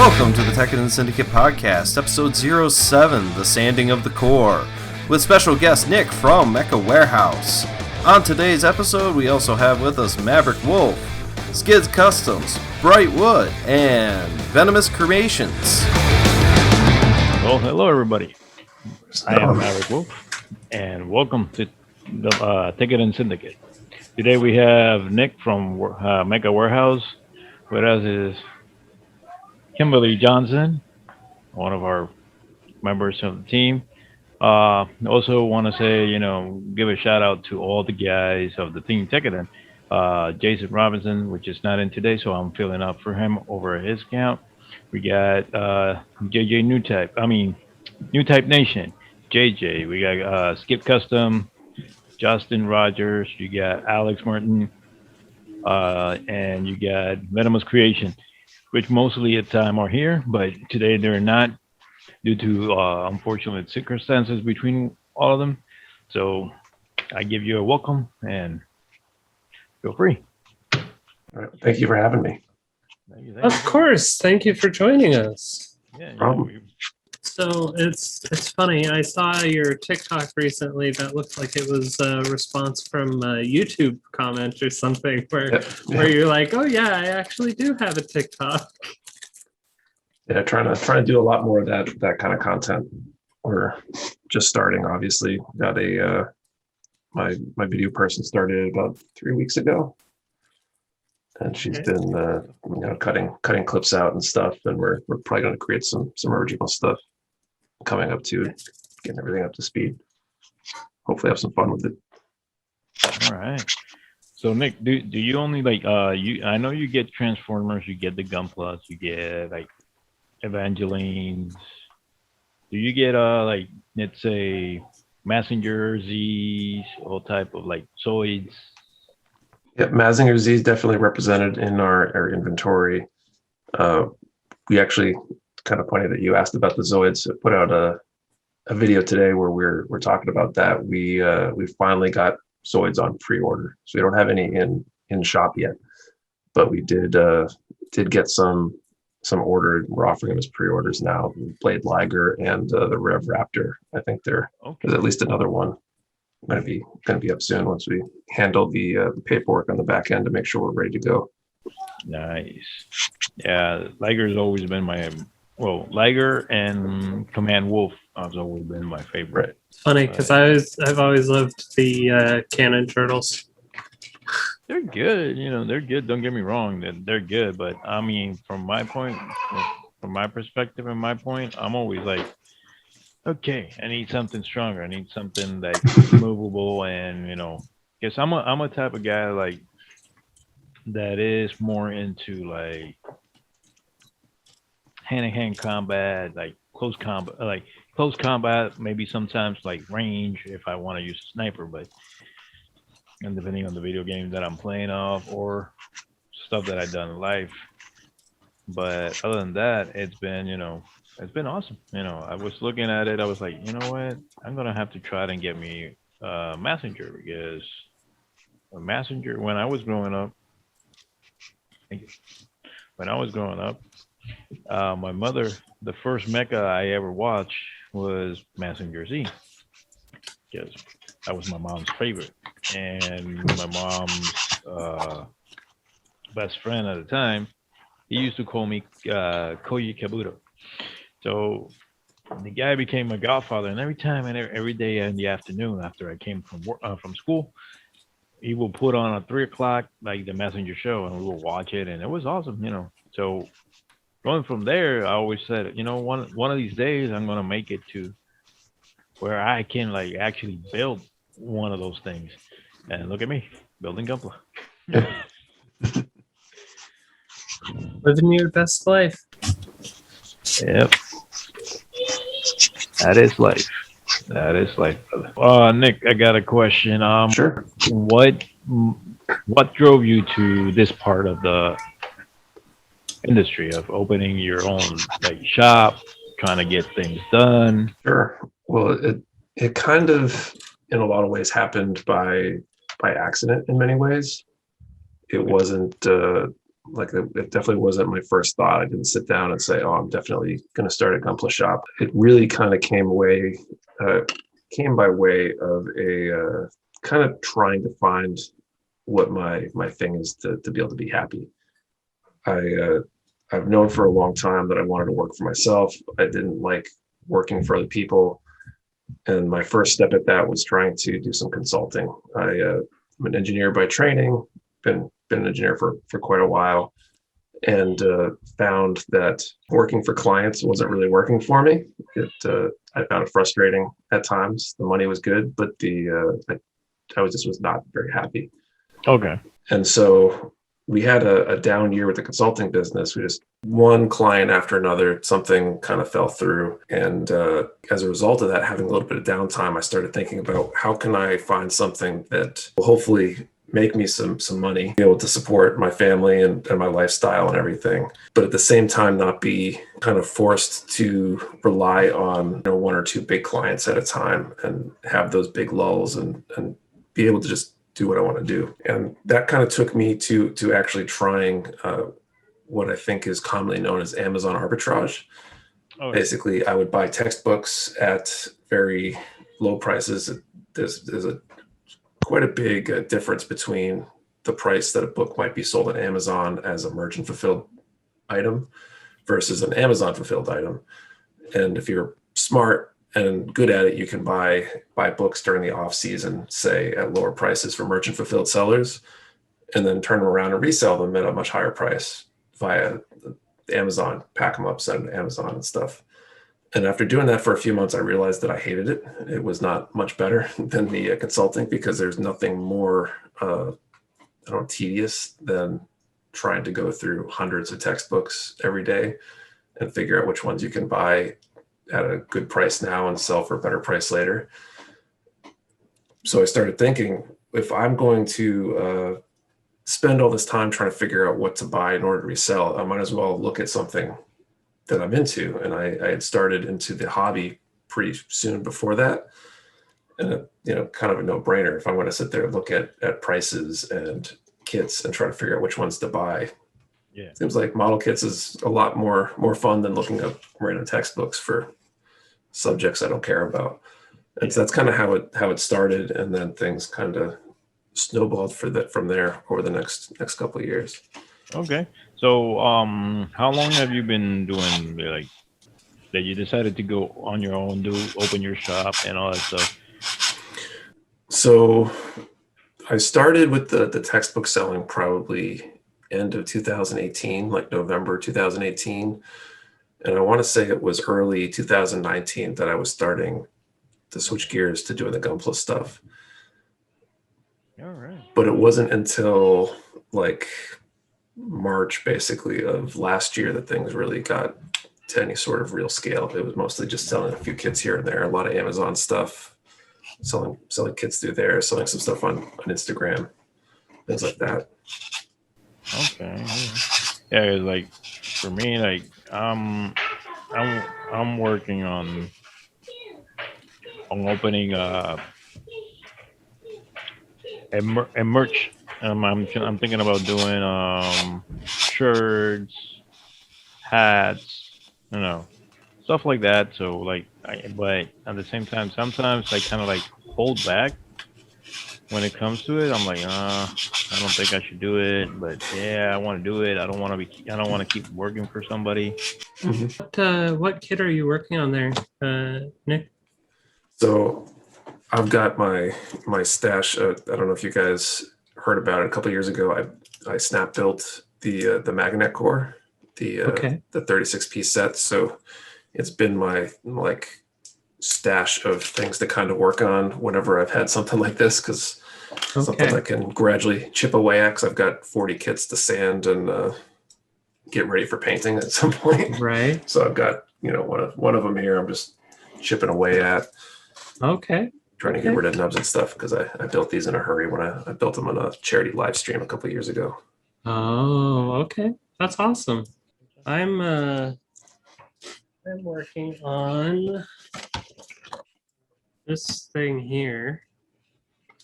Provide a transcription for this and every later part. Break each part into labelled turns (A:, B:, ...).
A: Welcome to the Tekkadan Syndicate podcast, episode 07, The Sanding of the Core, with special guest Nick from Mecha Warehouse. On today's episode, we also have with us Maverik Wolf, SkidsCustoms, Bright Wood, and Venomous Creations.
B: Well, hello everybody. I am Maverik Wolf, and welcome to the Tekkadan Syndicate. Today we have Nick from Mecha Warehouse. With us is Kimberly Johnson, one of our members of the team. Also want to say, give a shout out to all the guys of the team Tekkadan. Jason Robinson, which is not in today, so I'm filling up for him over his account. We got Newtype Nation, JJ. We got SkidsCustoms, Justin Rogers. You got Alex Martin, and you got Venomous Creation, which mostly at the time are here, but today they're not due to unfortunate circumstances between all of them. So I give you a welcome and feel free.
C: All right. Thank you for having me.
D: Thank you. Of course. Thank you for joining us.
B: Yeah,
D: So it's funny. I saw your TikTok recently that looked like it was a response from a YouTube comment or something where you're like, oh yeah, I actually do have a TikTok.
C: Yeah, trying to do a lot more of that kind of content. We're just starting, obviously. Got a my video person started about 3 weeks ago. And she's been cutting clips out and stuff, and we're probably going to create some original stuff coming up too, getting everything up to speed. Hopefully have some fun with it.
B: All right. So Nick, do you only I know you get Transformers, you get the Gunpla, you get like Evangelines. Do you get let's say Messenger Z's, all type of like Zoids?
C: Yeah, Mazinger Z is definitely represented in our inventory. We actually, kind of funny that you asked about the Zoids. I put out a video today where we're talking about that. We finally got Zoids on pre-order, so we don't have any in shop yet, but we did get some ordered. We're offering them as pre-orders now. Blade Liger and the Rev Raptor. I think there's at least another one going to be up soon once we handle the paperwork on the back end to make sure we're ready to go.
B: Nice. Yeah, Liger's always been Liger and Command Wolf has always been my favorite.
C: Right.
D: It's funny because I've always loved the Cannon Turtles.
B: They're good, they're good. Don't get me wrong, they're good, but I mean, from my perspective and my point, I'm always like, okay, I need something stronger. I need something that's movable, and because I'm a type of guy like that is more into like hand-to-hand combat, like close combat, maybe sometimes like range if I want to use a sniper, and depending on the video game that I'm playing off or stuff that I've done in life. But other than that, it's been awesome. I was looking at it, I was like, you know what? I'm gonna have to try and get me a Messenger, because a Messenger when I was growing up, my mother, the first mecha I ever watched was Messenger Z, because that was my mom's favorite, and my mom's best friend at the time, he used to call me Koji Kabuto. So the guy became my godfather, and every time and every day in the afternoon after I came from school, he will put on at 3 o'clock like the Messenger show, and we will watch it, and it was awesome. So going from there, I always said, one of these days I'm gonna make it to where I can like actually build one of those things. And look at me building Gunpla.
D: Living your best life.
B: Yep. That is life. Nick, I got a question.
C: Sure.
B: What drove you to this part of the industry of opening your own shop, trying to get things done?
C: Sure. Well, it kind of, in a lot of ways, happened by accident in many ways. It wasn't Like it definitely wasn't my first thought. I didn't sit down and say, "Oh, I'm definitely going to start a Gunpla shop." It really kind of came by way of a kind of trying to find what my thing is to be able to be happy. I've known for a long time that I wanted to work for myself. I didn't like working for other people, and my first step at that was trying to do some consulting. I'm an engineer by training. Been an engineer for quite a while, and found that working for clients wasn't really working for me. I found it frustrating at times. The money was good, but I was not very happy.
B: Okay.
C: And so we had a down year with the consulting business. We just one client after another, something kind of fell through. And as a result of that, having a little bit of downtime, I started thinking about how can I find something that will hopefully make me some money, be able to support my family and my lifestyle and everything, but at the same time not be kind of forced to rely on one or two big clients at a time and have those big lulls and be able to just do what I want to do. And that kind of took me to actually trying what I think is commonly known as Amazon arbitrage. Oh. Basically, I would buy textbooks at very low prices. There's quite a big difference between the price that a book might be sold on Amazon as a merchant fulfilled item versus an Amazon fulfilled item. And if you're smart and good at it, you can buy books during the off season, say at lower prices for merchant fulfilled sellers, and then turn them around and resell them at a much higher price via Amazon, pack them up, send them to Amazon and stuff. And after doing that for a few months, I realized that I hated it. It was not much better than the consulting, because there's nothing more tedious than trying to go through hundreds of textbooks every day and figure out which ones you can buy at a good price now and sell for a better price later. So I started thinking, if I'm going to spend all this time trying to figure out what to buy in order to resell, I might as well look at something that I'm into. And I had started into the hobby pretty soon before that. And kind of a no-brainer. If I'm going to sit there and look at prices and kits and try to figure out which ones to buy. Yeah. It seems like model kits is a lot more fun than looking up random textbooks for subjects I don't care about. And so that's kind of how it started. And then things kind of snowballed from there over the next couple of years.
B: Okay. So how long have you been doing, like, that you decided to go on your own, open your shop and all that stuff?
C: So I started with the textbook selling probably end of 2018, like November 2018. And I want to say it was early 2019 that I was starting to switch gears to doing the Gunpla stuff.
B: All right.
C: But it wasn't until like March basically of last year that things really got to any sort of real scale. It was mostly just selling a few kits here and there, a lot of Amazon stuff, selling kits through there, selling some stuff on Instagram, things like that.
B: Okay. Yeah, it's like for me, like I'm working on opening a merch. I'm thinking about doing shirts, hats, stuff like that. So like, but at the same time, sometimes I kind of like hold back when it comes to it. I'm like, I don't think I should do it, but yeah, I want to do it. I don't want to keep working for somebody.
D: Mm-hmm. What kit are you working on there, Nick?
C: So I've got my stash. I don't know if you guys heard about it. A couple of years ago, I snap built the magnet core, the 36-piece set. So it's been my stash of things to kind of work on whenever I've had something like this, because something I can gradually chip away at, because I've got 40 kits to sand and get ready for painting at some point.
D: Right.
C: So I've got one of them here. I'm just chipping away at.
D: Okay.
C: Trying to get rid of nubs and stuff, because I built these in a hurry when I built them on a charity live stream a couple of years ago.
D: Oh, okay. That's awesome. I'm working on this thing here.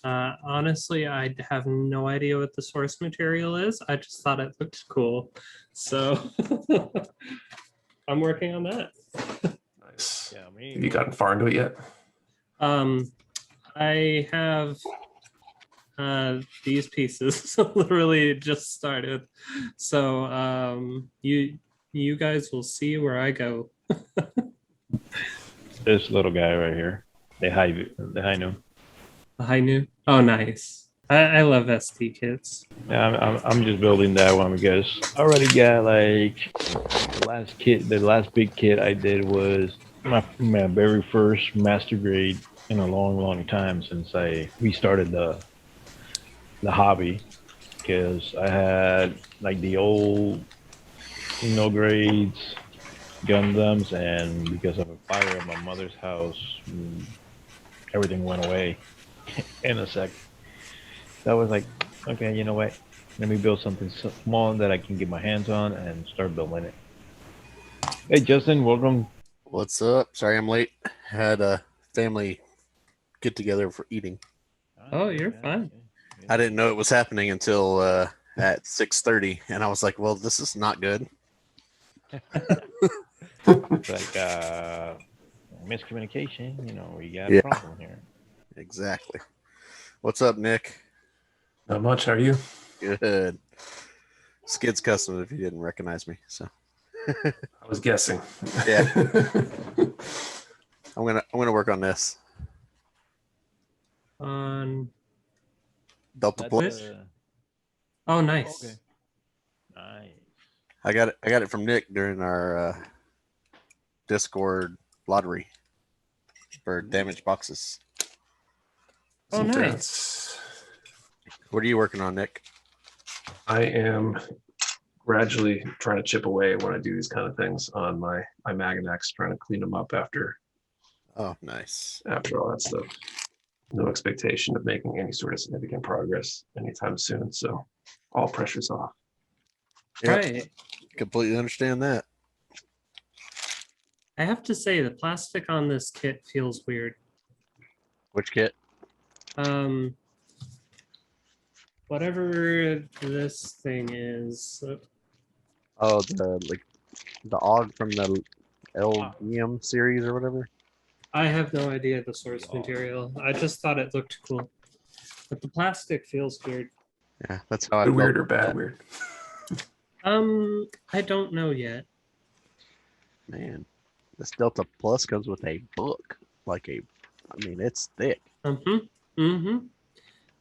D: Honestly, I have no idea what the source material is. I just thought it looked cool. So I'm working on that.
C: Nice.
B: Yeah, me.
C: Have you gotten far into it yet?
D: I have these pieces literally just started. So you guys will see where I go.
B: This little guy right here. The high new.
D: I knew. Oh, nice. I love SD kits.
B: Yeah, I'm just building that one because I already got like the last big kit I did was my very first master grade in a long time since I restarted the hobby, because I had like the old grades Gundams, and because of a fire at my mother's house, everything went away in a sec. So I was like, okay, you know what? Let me build something small that I can get my hands on and start building it. Hey, Justin, welcome.
E: What's up? Sorry I'm late. Had a family get together for eating.
D: Oh, you're fine.
E: I didn't know it was happening until at 6:30, and I was like, "Well, this is not good."
B: It's like miscommunication. We got a problem here.
E: Exactly. What's up, Nick?
C: Not much. How are you?
E: Good. SkidsCustoms, if you didn't recognize me. So
C: I was guessing.
E: Yeah. I'm gonna work on this.
D: On
E: Delta Plus.
D: oh, nice.
B: Okay. Nice.
E: I got it from Nick during our Discord lottery for damaged boxes.
D: Oh, nice.
C: Congrats.
E: What are you working on, Nick?
C: I am gradually trying to chip away when I do these kind of things on my Maganex, trying to clean them up after
E: Oh, nice.
C: all that stuff. No expectation of making any sort of significant progress anytime soon. So all pressure's off.
E: Yep.
D: Right.
E: Completely understand that.
D: I have to say the plastic on this kit feels weird.
E: Which kit?
D: Whatever this thing is.
E: Oh, the AUG from the LGM series or whatever.
D: I have no idea the source material. I just thought it looked cool. But the plastic feels weird.
E: Yeah, that's how I
C: Good
E: felt
C: weird or
E: about
C: bad
E: that.
C: weird?
D: I don't know yet.
E: Man, this Delta Plus comes with a book. It's thick.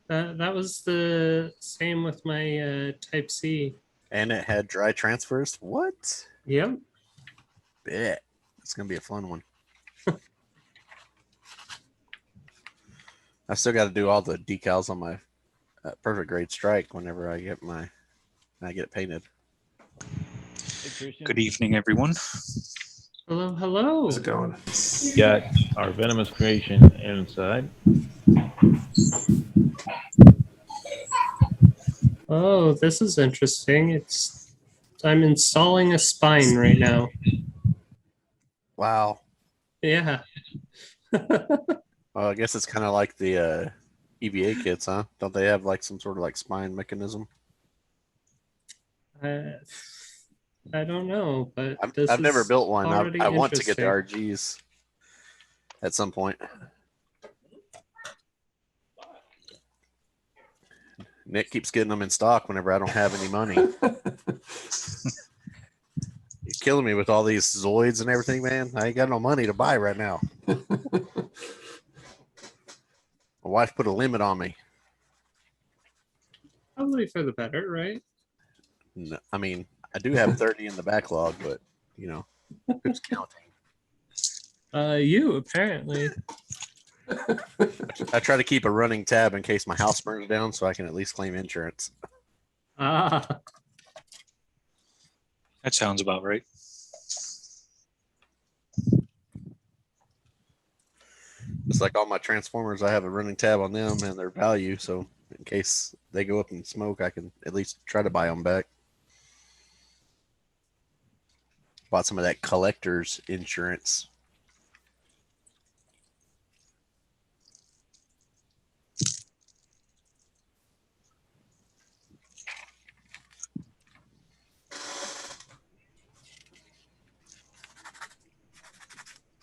D: That was the same with my Type C.
E: And it had dry transfers. What?
D: Yep.
E: Bet. It's going to be a fun one. I still got to do all the decals on my perfect grade strike whenever I get it painted.
F: Good evening, everyone.
D: Hello, hello.
C: How's it going?
B: Got our Venomous creation inside.
D: Oh, this is interesting. I'm installing a spine right now.
E: Wow.
D: Yeah.
E: Well, I guess it's kind of like the EVA kits, huh? Don't they have like some sort of like spine mechanism?
D: I don't know, but
E: I've never built one.
D: already
E: I want to get the
D: interesting.
E: RGs at some point. Nick keeps getting them in stock whenever I don't have any money. You're killing me with all these Zoids and everything, man. I ain't got no money to buy right now. My wife put a limit on me.
D: Probably for the better, right?
E: No, I mean, I do have 30 in the backlog, but who's counting?
D: You apparently.
E: I try to keep a running tab in case my house burns down, so I can at least claim insurance.
D: Ah.
F: That sounds about right.
E: It's like all my Transformers, I have a running tab on them and their value, so in case they go up in smoke, I can at least try to buy them back. Bought some of that collector's insurance.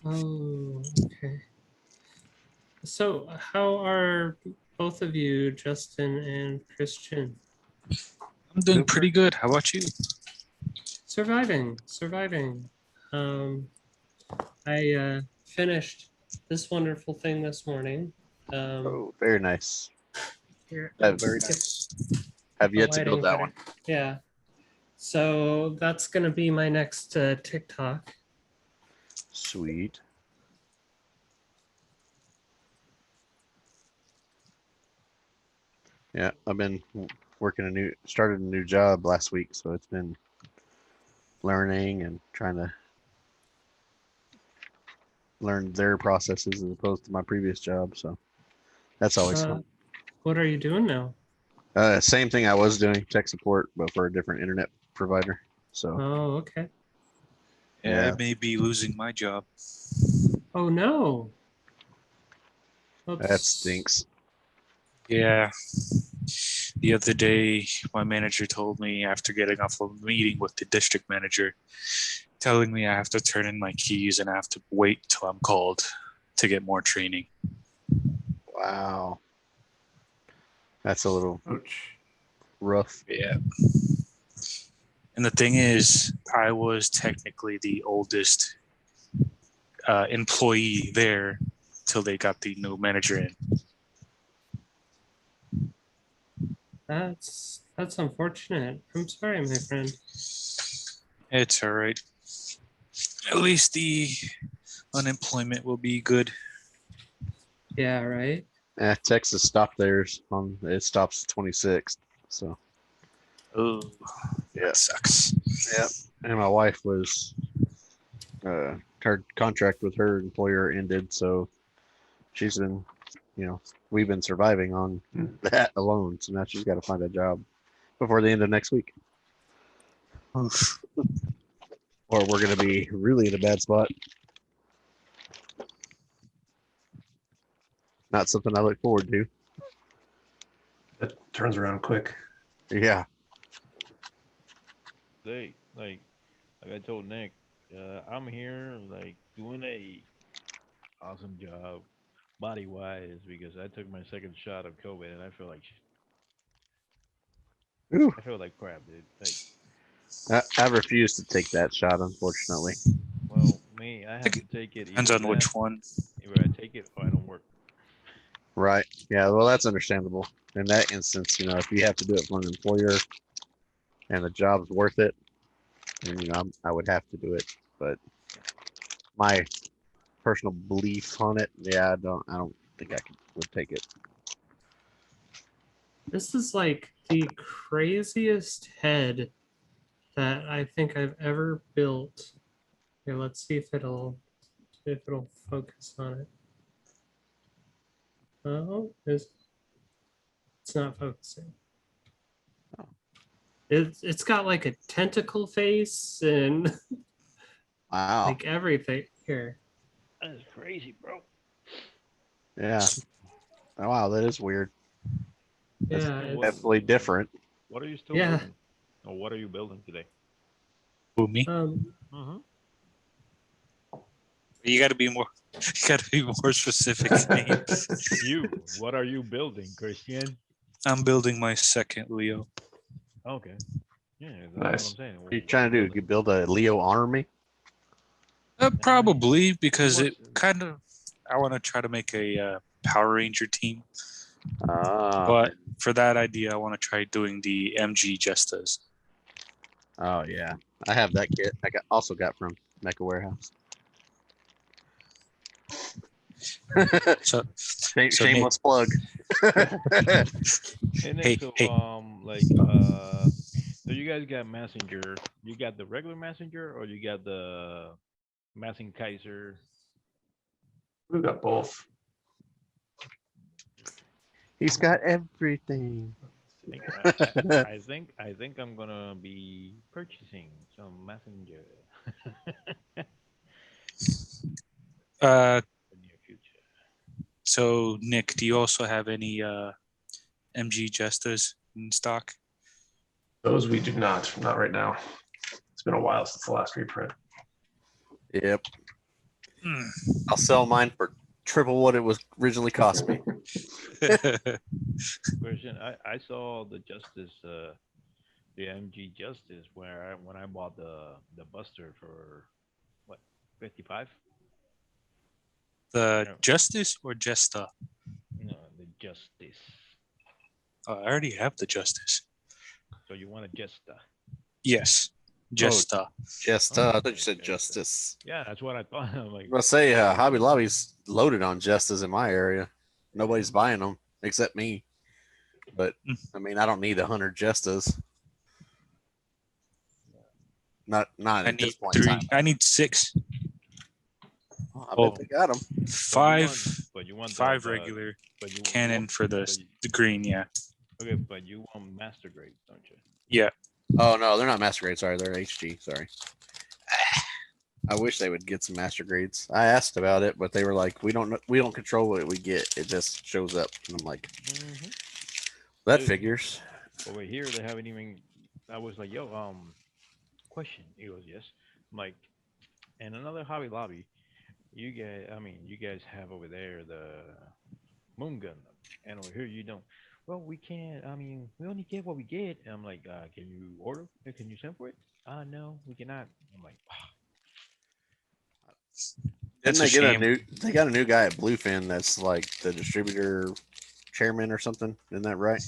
D: Oh, okay. So, how are both of you, Justin and Christian?
F: I'm doing pretty good. How about you?
D: Surviving. I finished this wonderful thing this morning.
E: Oh, very nice.
D: Here,
E: Very nice. Have
D: the
E: yet to
D: lighting
E: build that
D: better.
E: one.
D: Yeah. So that's gonna be my next TikTok.
E: Sweet. Yeah, I've been started a new job last week, so it's been learning and trying to learn their processes as opposed to my previous job. So that's always fun.
D: What are you doing now?
E: Same thing I was doing, tech support, but for a different internet provider. So
D: Oh, okay.
F: Yeah,
E: Yeah.
F: I may be losing my job.
D: Oh no.
E: that
D: Oops.
E: stinks.
F: Yeah. The other day, my manager told me after getting off a meeting with the district manager, telling me I have to turn in my keys and I have to wait till I'm called to get more training.
E: Wow. That's a little
C: Ouch.
E: rough.
F: Yeah. And the thing is, I was technically the oldest employee there till they got the new manager in.
D: That's unfortunate. I'm sorry, my friend.
F: It's all right. At least the unemployment will be good.
D: Yeah, right.
E: Texas stopped theirs it stops 26th. So
F: Oh,
E: Yeah.
F: that sucks.
E: yeah. And my wife was her contract with her employer ended, so she's been, we've been surviving on that alone. So now she's got to find a job before the end of next week,
F: Oof.
E: or we're going to be really in a bad spot. Not something I look forward to.
C: That turns around quick.
E: Yeah.
B: Like I told Nick, I'm here like doing a awesome job body wise because I took my second shot of COVID and I feel like
E: Ooh.
B: I feel like crap, dude. Like,
E: I refuse to take that shot, unfortunately.
B: well, me, I have to take it
F: Depends
B: either
F: on which one.
B: either I take it or I don't work.
E: Right. Yeah. Well, that's understandable. In that instance, if you have to do it for an employer and the job's worth it, then, I would have to do it. But my personal belief on it, yeah, I don't think would take it.
D: This is like the craziest head that I think I've ever built. Here, let's see if it'll focus on it. Oh, it's not focusing. It's got like a tentacle face and
E: Wow.
D: like everything here.
B: That's crazy, bro.
E: Yeah. Oh, wow, that is weird. That's
D: Yeah, it's,
E: definitely different.
B: What are you still
D: Yeah.
B: building? Or what are you building today?
F: Who, me?
B: Mm-hmm.
F: You gotta be more. You gotta be more specific. Names.
B: What are you building, Christian?
F: I'm building my second Leo.
B: Okay. Yeah, that's
C: Nice.
B: what I'm saying.
E: What are you trying to do? You build a Leo army?
F: Probably because it
B: What's-
F: kind of. I want to try to make a Power Ranger team,
E: Ah.
F: but for that idea, I want to try doing the MG Justas.
E: Oh yeah, I have that kit. Also got from Mecha Warehouse.
F: So
E: Shameless plug.
B: And then,
F: Hey,
B: so,
F: hey.
B: So you guys got Messenger. You got the regular Messenger, or you got the Messenger Kaiser?
C: We've got both.
E: He's got everything.
B: I think I'm gonna be purchasing some Messenger in the near future.
F: So Nick, do you also have any MG Justas in stock?
C: Those we do not right now. It's been a while since the last reprint.
E: Yep. I'll sell mine for triple what it was originally cost me.
B: Question: I saw the Justice, the MG Justice, when I bought the Buster for what 55.
F: The
B: No,
F: Justice or Jesta?
B: no, the Justice.
F: Oh, I already have the Justice.
B: So you want a Jesta?
F: Yes, Jesta.
E: I thought you said Justice.
B: Yeah, that's what I thought. I'm like,
E: I was say Hobby Lobby's loaded on Justice in my area. Nobody's buying them except me. But I mean, I don't need 100 Justas. Not
F: I
E: at this
F: need
E: point in
F: 3.
E: time.
F: I need 6.
E: I bet they got them.
F: 5.
B: but you want
F: 5
B: the,
F: regular
B: but you
F: cannon
B: want
F: for the green. Yeah.
B: Okay, but you want master grade, don't you?
F: Yeah.
E: Oh no, they're not master grades. Sorry, they're HG. Sorry. I wish they would get some master grades. I asked about it, but they were like, "We don't control what we get. It just shows up." And I'm like, "That figures."
B: Over here, they haven't even. I was like, "Yo, question." He goes, "Yes." I'm like, and another Hobby Lobby. You guys have over there the Moon Gundam, and over here you don't. Well, we can't. I mean, we only get what we get. And I'm like, can you order? Can you send for it? No, we cannot. I'm like,
E: Didn't
F: That's
E: they
F: a
E: get a
F: shame.
E: new? They got a new guy at Bluefin that's like the distributor chairman or something. Isn't that right?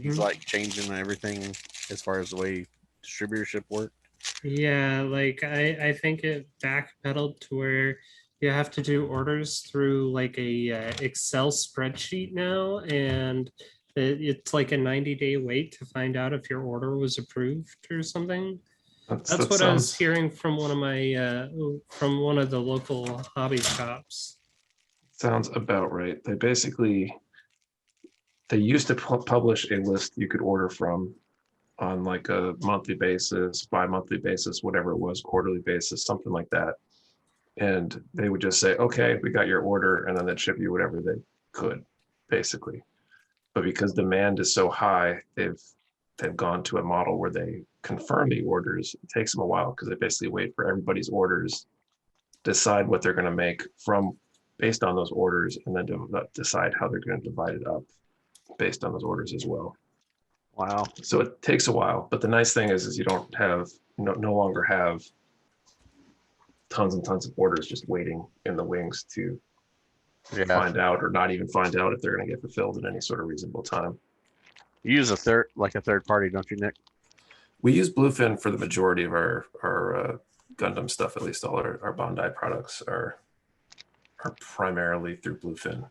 E: He's like changing everything as far as the way distributorship work.
D: Yeah, like I think it backpedaled to where you have to do orders through like a Excel spreadsheet now, and it's like a 90-day wait to find out if your order was approved or something. That's what I was hearing from one of the local hobby shops.
C: Sounds about right. They used to publish a list you could order from on like a monthly basis, bi-monthly basis, whatever it was, quarterly basis, something like that. And they would just say, okay, we got your order, and then they'd ship you whatever they could, basically. But because demand is so high, they've gone to a model where they confirm the orders. It takes them a while because they basically wait for everybody's orders, decide what they're going to make from based on those orders, and then decide how they're going to divide it up based on those orders as well.
E: Wow.
C: So it takes a while, but the nice thing is you don't have no longer have tons and tons of orders just waiting in the wings to find out, or not even find out if they're going to get fulfilled in any sort of reasonable time.
E: You use a third party, don't you, Nick?
C: We use Bluefin for the majority of our Gundam stuff. At least all our Bandai products are primarily through Bluefin.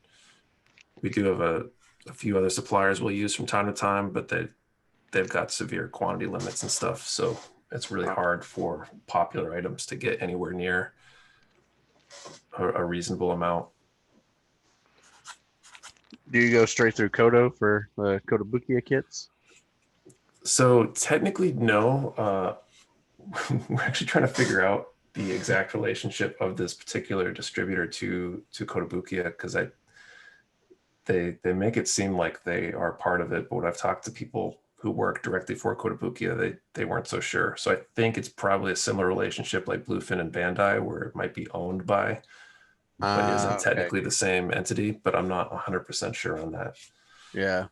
C: We do have a few other suppliers we'll use from time to time, but they've got severe quantity limits and stuff, so it's really hard for popular items to get anywhere near a reasonable amount.
E: Do you go straight through Kodo for the Kotobukiya kits?
C: So technically, no. We're actually trying to figure out the exact relationship of this particular distributor to Kotobukiya, because they make it seem like they are part of it, but when I've talked to people who work directly for Kotobukiya, they weren't so sure. So I think it's probably a similar relationship like Bluefin and Bandai, where it might be owned by, but isn't technically the same entity, but I'm not 100% sure on that.
E: Yeah.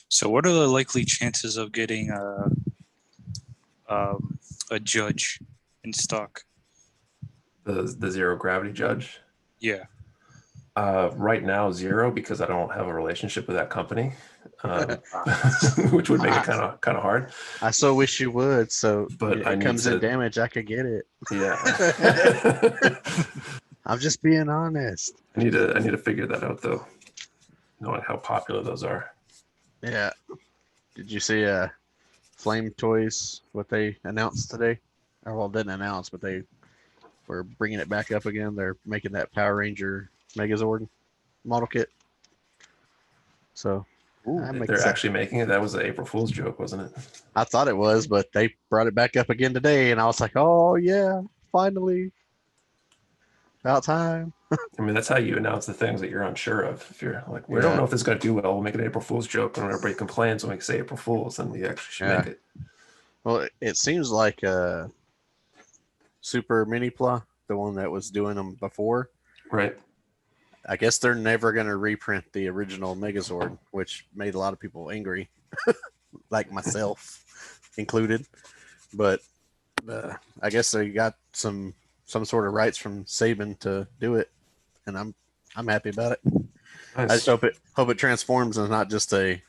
F: So what are the likely chances of getting a judge in stock?
C: The zero gravity judge?
F: Yeah.
C: Right now, 0, because I don't have a relationship with that company, which would make it kind of hard.
E: I so wish you would. So,
C: but
E: it comes in damage, I could get it.
C: Yeah.
E: I'm just being honest.
C: I need to figure that out though, knowing how popular those are.
E: Yeah. Did you see Flame Toys, what they announced today? Or well, didn't announce, but they were bringing it back up again. They're making that Power Ranger Megazord model kit. So
C: they're actually making it. That was an April Fool's joke, wasn't it?
E: I thought it was, but they brought it back up again today, and I was like, oh yeah, finally. About time.
C: I mean, that's how you announce the things that you're unsure of. If you're like, we don't know if this is going to do well, we'll make an April Fool's joke. And when everybody complains when we say April Fool's, then we actually should make it.
E: Well, it seems like Super Mini Pla, the one that was doing them before.
C: Right.
E: I guess they're never going to reprint the original Megazord, which made a lot of people angry, like myself included. But I guess they got some sort of rights from Saban to do it, and I'm happy about it.
C: Nice.
E: I just hope it transforms and not just a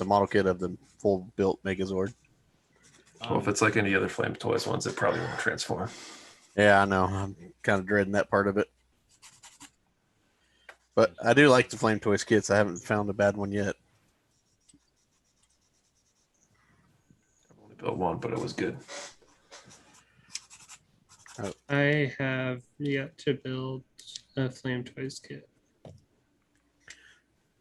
E: model kit of the full built Megazord.
C: Well, if it's like any other Flame Toys ones, it probably won't transform.
E: Yeah, I know. I'm kind of dreading that part of it. But I do like the Flame Toys kits. I haven't found a bad one yet.
C: I've only built one, but it was good.
D: I have yet to build a Flame Toys kit.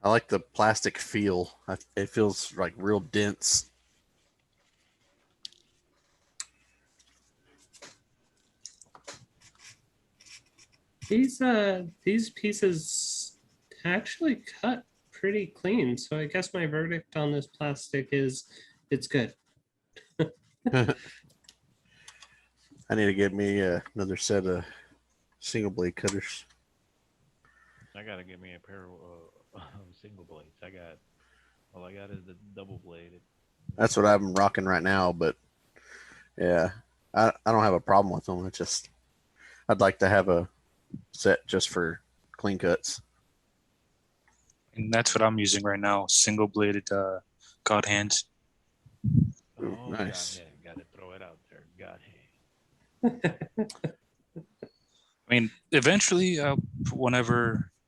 E: I like the plastic feel. It feels like real dense.
D: These pieces actually cut pretty clean, so I guess my verdict on this plastic is it's good.
E: I need to get me another set of single blade cutters.
B: I gotta get me a pair of single blades. All I got is the double bladed.
E: That's what I'm rocking right now, but yeah, I don't have a problem with them. It's just I'd like to have a set just for clean cuts.
F: And that's what I'm using right now. Single bladed God hands.
E: Ooh, nice.
B: Gotta throw it out there. God
F: I mean, eventually,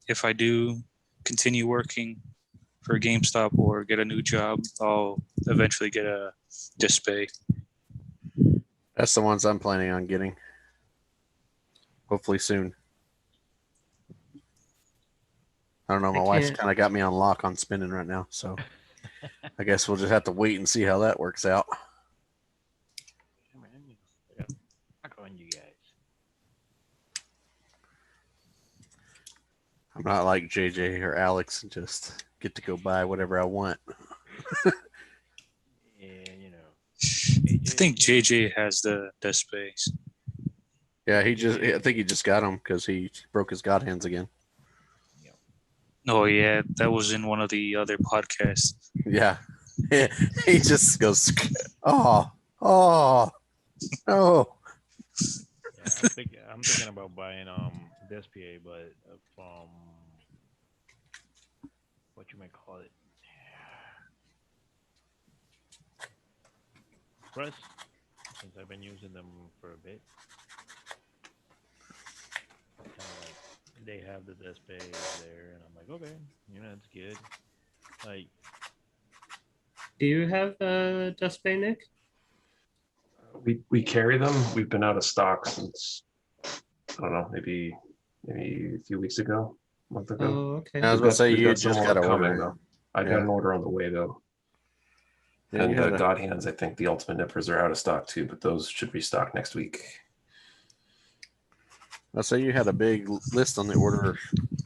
F: if I do continue working for GameStop or get a new job, I'll eventually get a display.
E: That's the ones I'm planning on getting. Hopefully soon. I don't know. My wife's kind of got me on lock on spinning right now, so I guess we'll just have to wait and see how that works out.
B: Knock on you guys.
E: I'm not like JJ or Alex and just get to go buy whatever I want.
B: Yeah, you know.
F: I think JJ has the space.
E: Yeah, I think he just got them because he broke his God hands again.
F: Oh yeah, that was in one of the other podcasts.
E: Yeah. He just goes, oh, no.
B: Yeah, I'm thinking about buying Despier, but from what you may call it, Press, since I've been using them for a bit. They have the Despier there, and I'm like, okay, it's good. Like,
D: Do you have a Despier, Nick?
C: We carry them. We've been out of stock since, I don't know, maybe a few weeks ago, a month ago.
D: Oh, okay.
E: I was going to say, you just got to
C: coming
E: order.
C: though. I got an order on the way though.
E: Yeah,
C: And the God hands, I think the Ultimate Nippers are out of stock too, but those should restock next week.
E: I'll say you had a big list on the order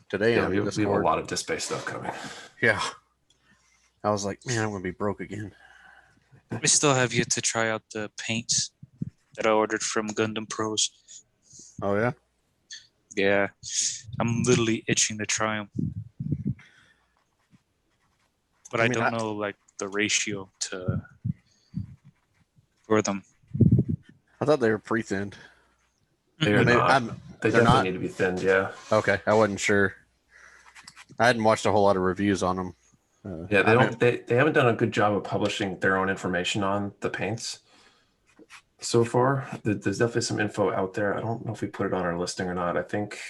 E: today.
C: Yeah,
E: on
C: we have a
E: Discord.
C: lot of Display stuff coming.
E: Yeah. I was like, man, I'm going to be broke again.
F: I still have yet to try out the paints that I ordered from Gundam Pros.
E: Oh, yeah?
F: Yeah, I'm literally itching to try them. But I don't know like the ratio for them.
E: I thought they were pre-thinned.
C: They're not. They definitely need to be thinned, yeah.
E: Okay, I wasn't sure. I hadn't watched a whole lot of reviews on them.
C: Yeah, they haven't done a good job of publishing their own information on the paints so far. There's definitely some info out there. I don't know if we put it on our listing or not. I think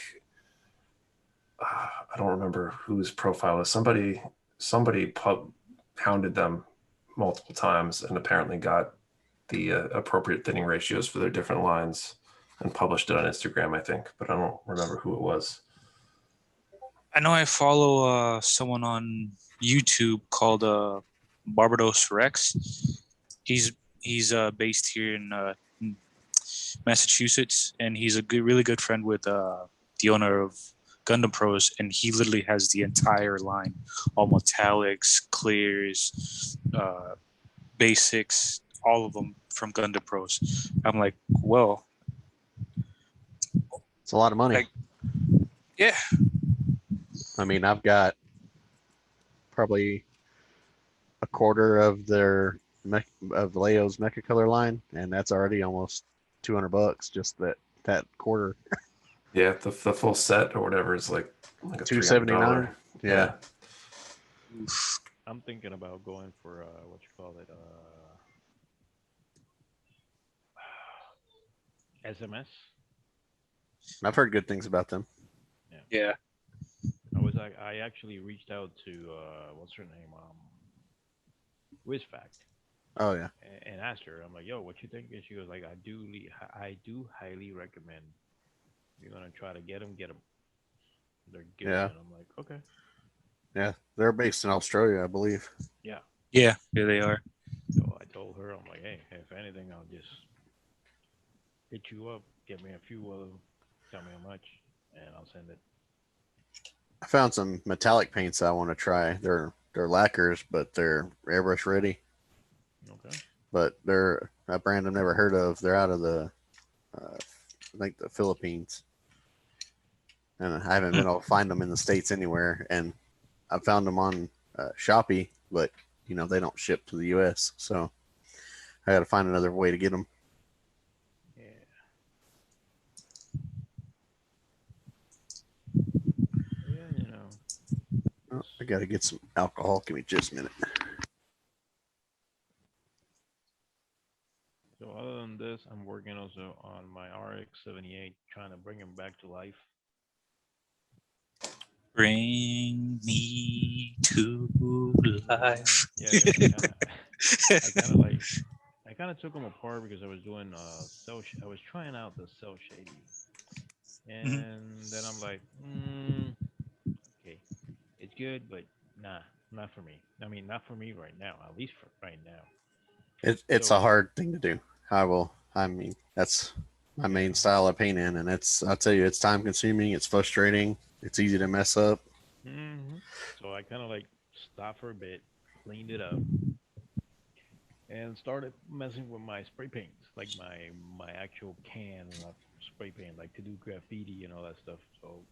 C: I don't remember whose profile is. Somebody hounded them multiple times and apparently got the appropriate thinning ratios for their different lines and published it on Instagram, I think, but I don't remember who it was.
F: I know I follow someone on YouTube called Barbados Rex. He's based here in Massachusetts, and he's a really good friend with the owner of Gundam Pros, and he literally has the entire line, all metallics, clears, basics, all of them from Gundam Pros. I'm like, well,
E: It's a lot of money.
F: Like, yeah.
E: I mean, I've got probably a quarter of their of Leo's Mecha Color line, and that's already almost $200 just that quarter.
C: Yeah, the full set or whatever is like a
E: $279.
C: $300.
E: Yeah.
B: I'm thinking about going for what you call it, SMS.
E: I've heard good things about them.
F: Yeah.
B: I actually reached out to what's her name, WizFact,
E: Oh yeah.
B: and asked her. I'm like, "Yo, what you think?" And she goes like, I do highly recommend. You're gonna try to get them. They're good."
E: Yeah.
B: And I'm like, okay.
E: Yeah, they're based in Australia, I believe.
B: Yeah.
F: Yeah, they are.
B: So I told her, I'm like, hey, if anything, I'll just hit you up, get me a few of them, tell me how much, and I'll send it.
E: I found some metallic paints I want to try. They're lacquers, but they're airbrush ready.
B: Okay.
E: But they're a brand I've never heard of. They're out of the, I think the Philippines, and I haven't been able to find them in the States anywhere. And I found them on Shopee, but they don't ship to the U.S. So I got to find another way to get them.
B: Yeah. Yeah,
E: Oh, I got to get some alcohol. Give me just a minute.
B: So other than this, I'm working also on my RX-78, trying to bring him back to life.
F: Bring me to life.
B: I kind of took them apart because I was doing I was trying out the cell shading, and then I'm like, okay, it's good, but nah, not for me. I mean, not for me right now. At least for right now.
E: It's a hard thing to do. I mean, that's my main style of painting, and I'll tell you, it's time consuming. It's frustrating. It's easy to mess up.
B: So I kind of like stopped for a bit, cleaned it up, and started messing with my spray paints, like my actual can of spray paint, like to do graffiti and all that stuff. So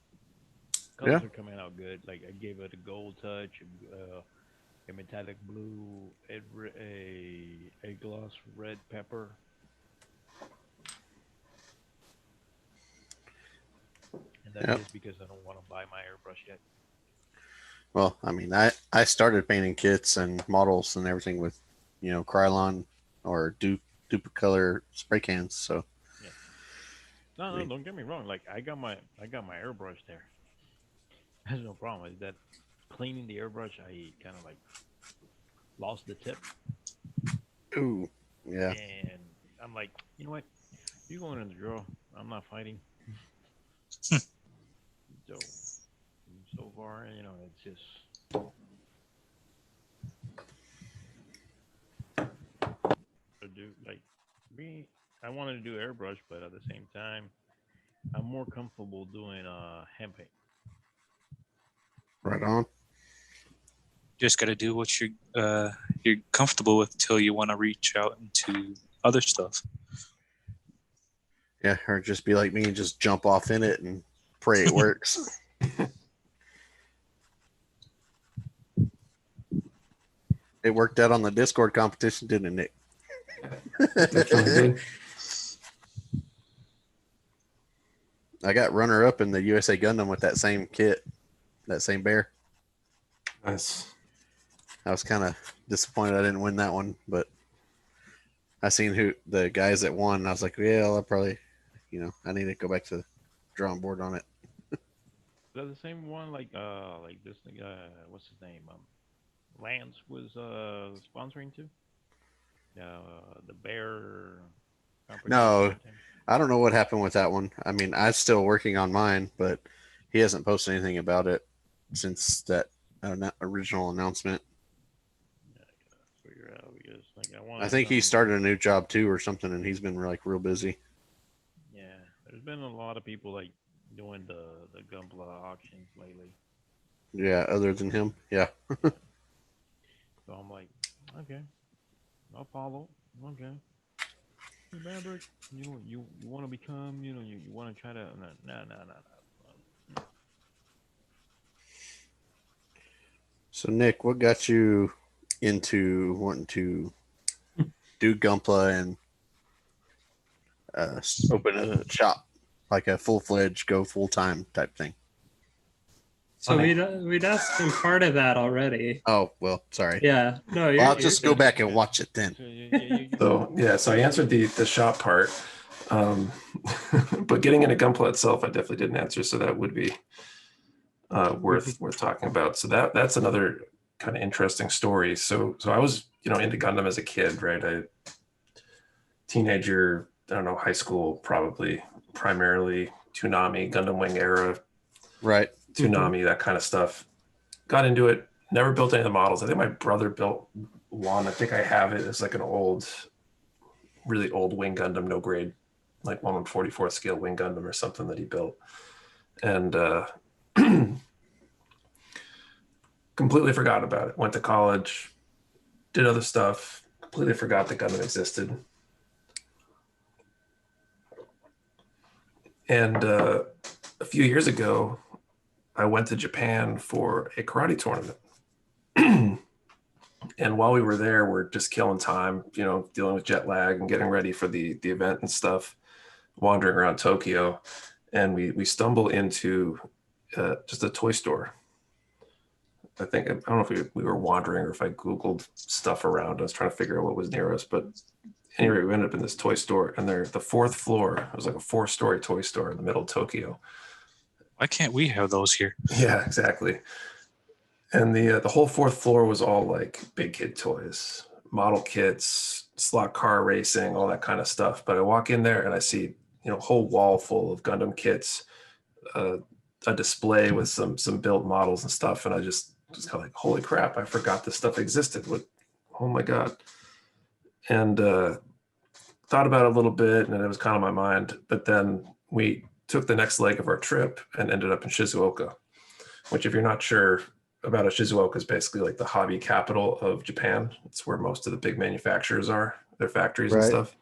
B: colors are coming out good. Like I gave it a gold touch, a metallic blue, a gloss red pepper. And that's just because I don't want to buy my airbrush yet.
E: Well, I mean, I started painting kits and models and everything with, Krylon or Duplicolor spray cans. So
B: yeah. No, don't get me wrong. Like I got my airbrush there. There's no problem. Is that cleaning the airbrush? I kind of like lost the tip.
E: Ooh, yeah.
B: And I'm like, you know what? You going in the drawer? I'm not fighting. So far, it's just I wanted to do airbrush, but at the same time, I'm more comfortable doing hand paint.
E: Right on.
F: Just got to do what you're comfortable with till you want to reach out into other stuff.
E: Yeah, or just be like me and just jump off in it and pray it works. It worked out on the Discord competition, didn't it, Nick? I got runner up in the USA Gundam with that same kit, that same bear.
C: Nice.
E: I was kind of disappointed I didn't win that one, but I seen who the guys that won. And I was like, yeah, I'll probably, I need to go back to the drawing board on it.
B: Is that the same one like this thing? What's his name? Lance was sponsoring too. The bear.
E: No, I don't know what happened with that one. I mean, I'm still working on mine, but he hasn't posted anything about it since that original announcement.
B: Yeah, I gotta figure out because
E: I think he started a new job too or something, and he's been real busy.
B: Yeah, there's been a lot of people like doing the Gunpla auctions lately.
E: Yeah, other than him, yeah.
B: So I'm like, okay, I'll follow. Okay. Maverick, you want to become, you want to try to, no.
E: So Nick, what got you into wanting to do Gunpla and open a shop, like a full-fledged, go full-time type thing?
D: So we'd asked him part of that already.
E: Oh, well, sorry.
D: Yeah. No,
E: Well, I'll just go back and watch it then.
C: So I answered the shop part, but getting into Gunpla itself, I definitely didn't answer. So that would be worth talking about. So that's another kind of interesting story. So I was into Gundam as a kid, right? Teenager, I don't know, high school, probably primarily Toonami, Gundam Wing era,
E: right?
C: Toonami, that kind of stuff. Got into it. Never built any of the models. I think my brother built one. I think I have it. It's like an old, really old Wing Gundam, no grade, like 1/44 scale Wing Gundam or something that he built. And completely forgot about it. Went to college, did other stuff, completely forgot that Gundam existed. And a few years ago, I went to Japan for a karate tournament. And while we were there, we're just killing time, dealing with jet lag and getting ready for the event and stuff, wandering around Tokyo. And we stumble into just a toy store. I don't know if we were wandering or if I Googled stuff around. I was trying to figure out what was near us. But anyway, we ended up in this toy store. And the fourth floor, it was like a 4-story toy store in the middle of Tokyo.
F: Why can't we have those here?
C: Yeah, exactly. And the whole fourth floor was all like big kid toys, model kits, slot car racing, all that kind of stuff. But I walk in there and I see, a whole wall full of Gundam kits, a display with some built models and stuff. And I just kind of like, holy crap, I forgot this stuff existed. Oh my God. And thought about it a little bit and it was kind of my mind. But then we took the next leg of our trip and ended up in Shizuoka, which if you're not sure about it, Shizuoka is basically like the hobby capital of Japan. It's where most of the big manufacturers are, their factories and stuff.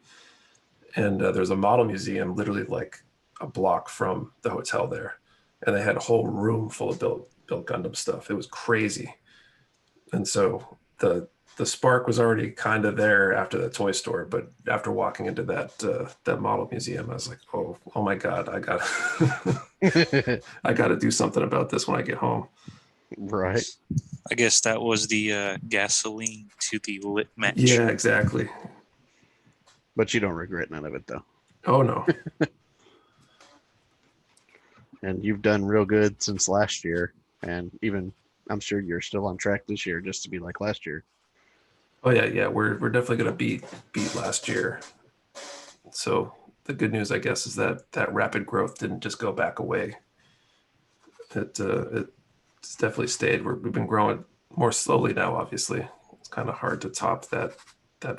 C: And there's a model museum literally like a block from the hotel there. And they had a whole room full of built Gundam stuff. It was crazy. And so the spark was already kind of there after the toy store, but after walking into that model museum, I was like, oh my God, I got to do something about this when I get home.
E: Right.
F: I guess that was the gasoline to the lit match.
C: Yeah, exactly.
E: But you don't regret none of it, though.
C: Oh, no.
E: And you've done real good since last year. And even, I'm sure you're still on track this year just to be like last year.
C: Oh, yeah. We're definitely going to beat last year. So the good news, I guess, is that rapid growth didn't just go back away. It's definitely stayed. We've been growing more slowly now, obviously. It's kind of hard to top that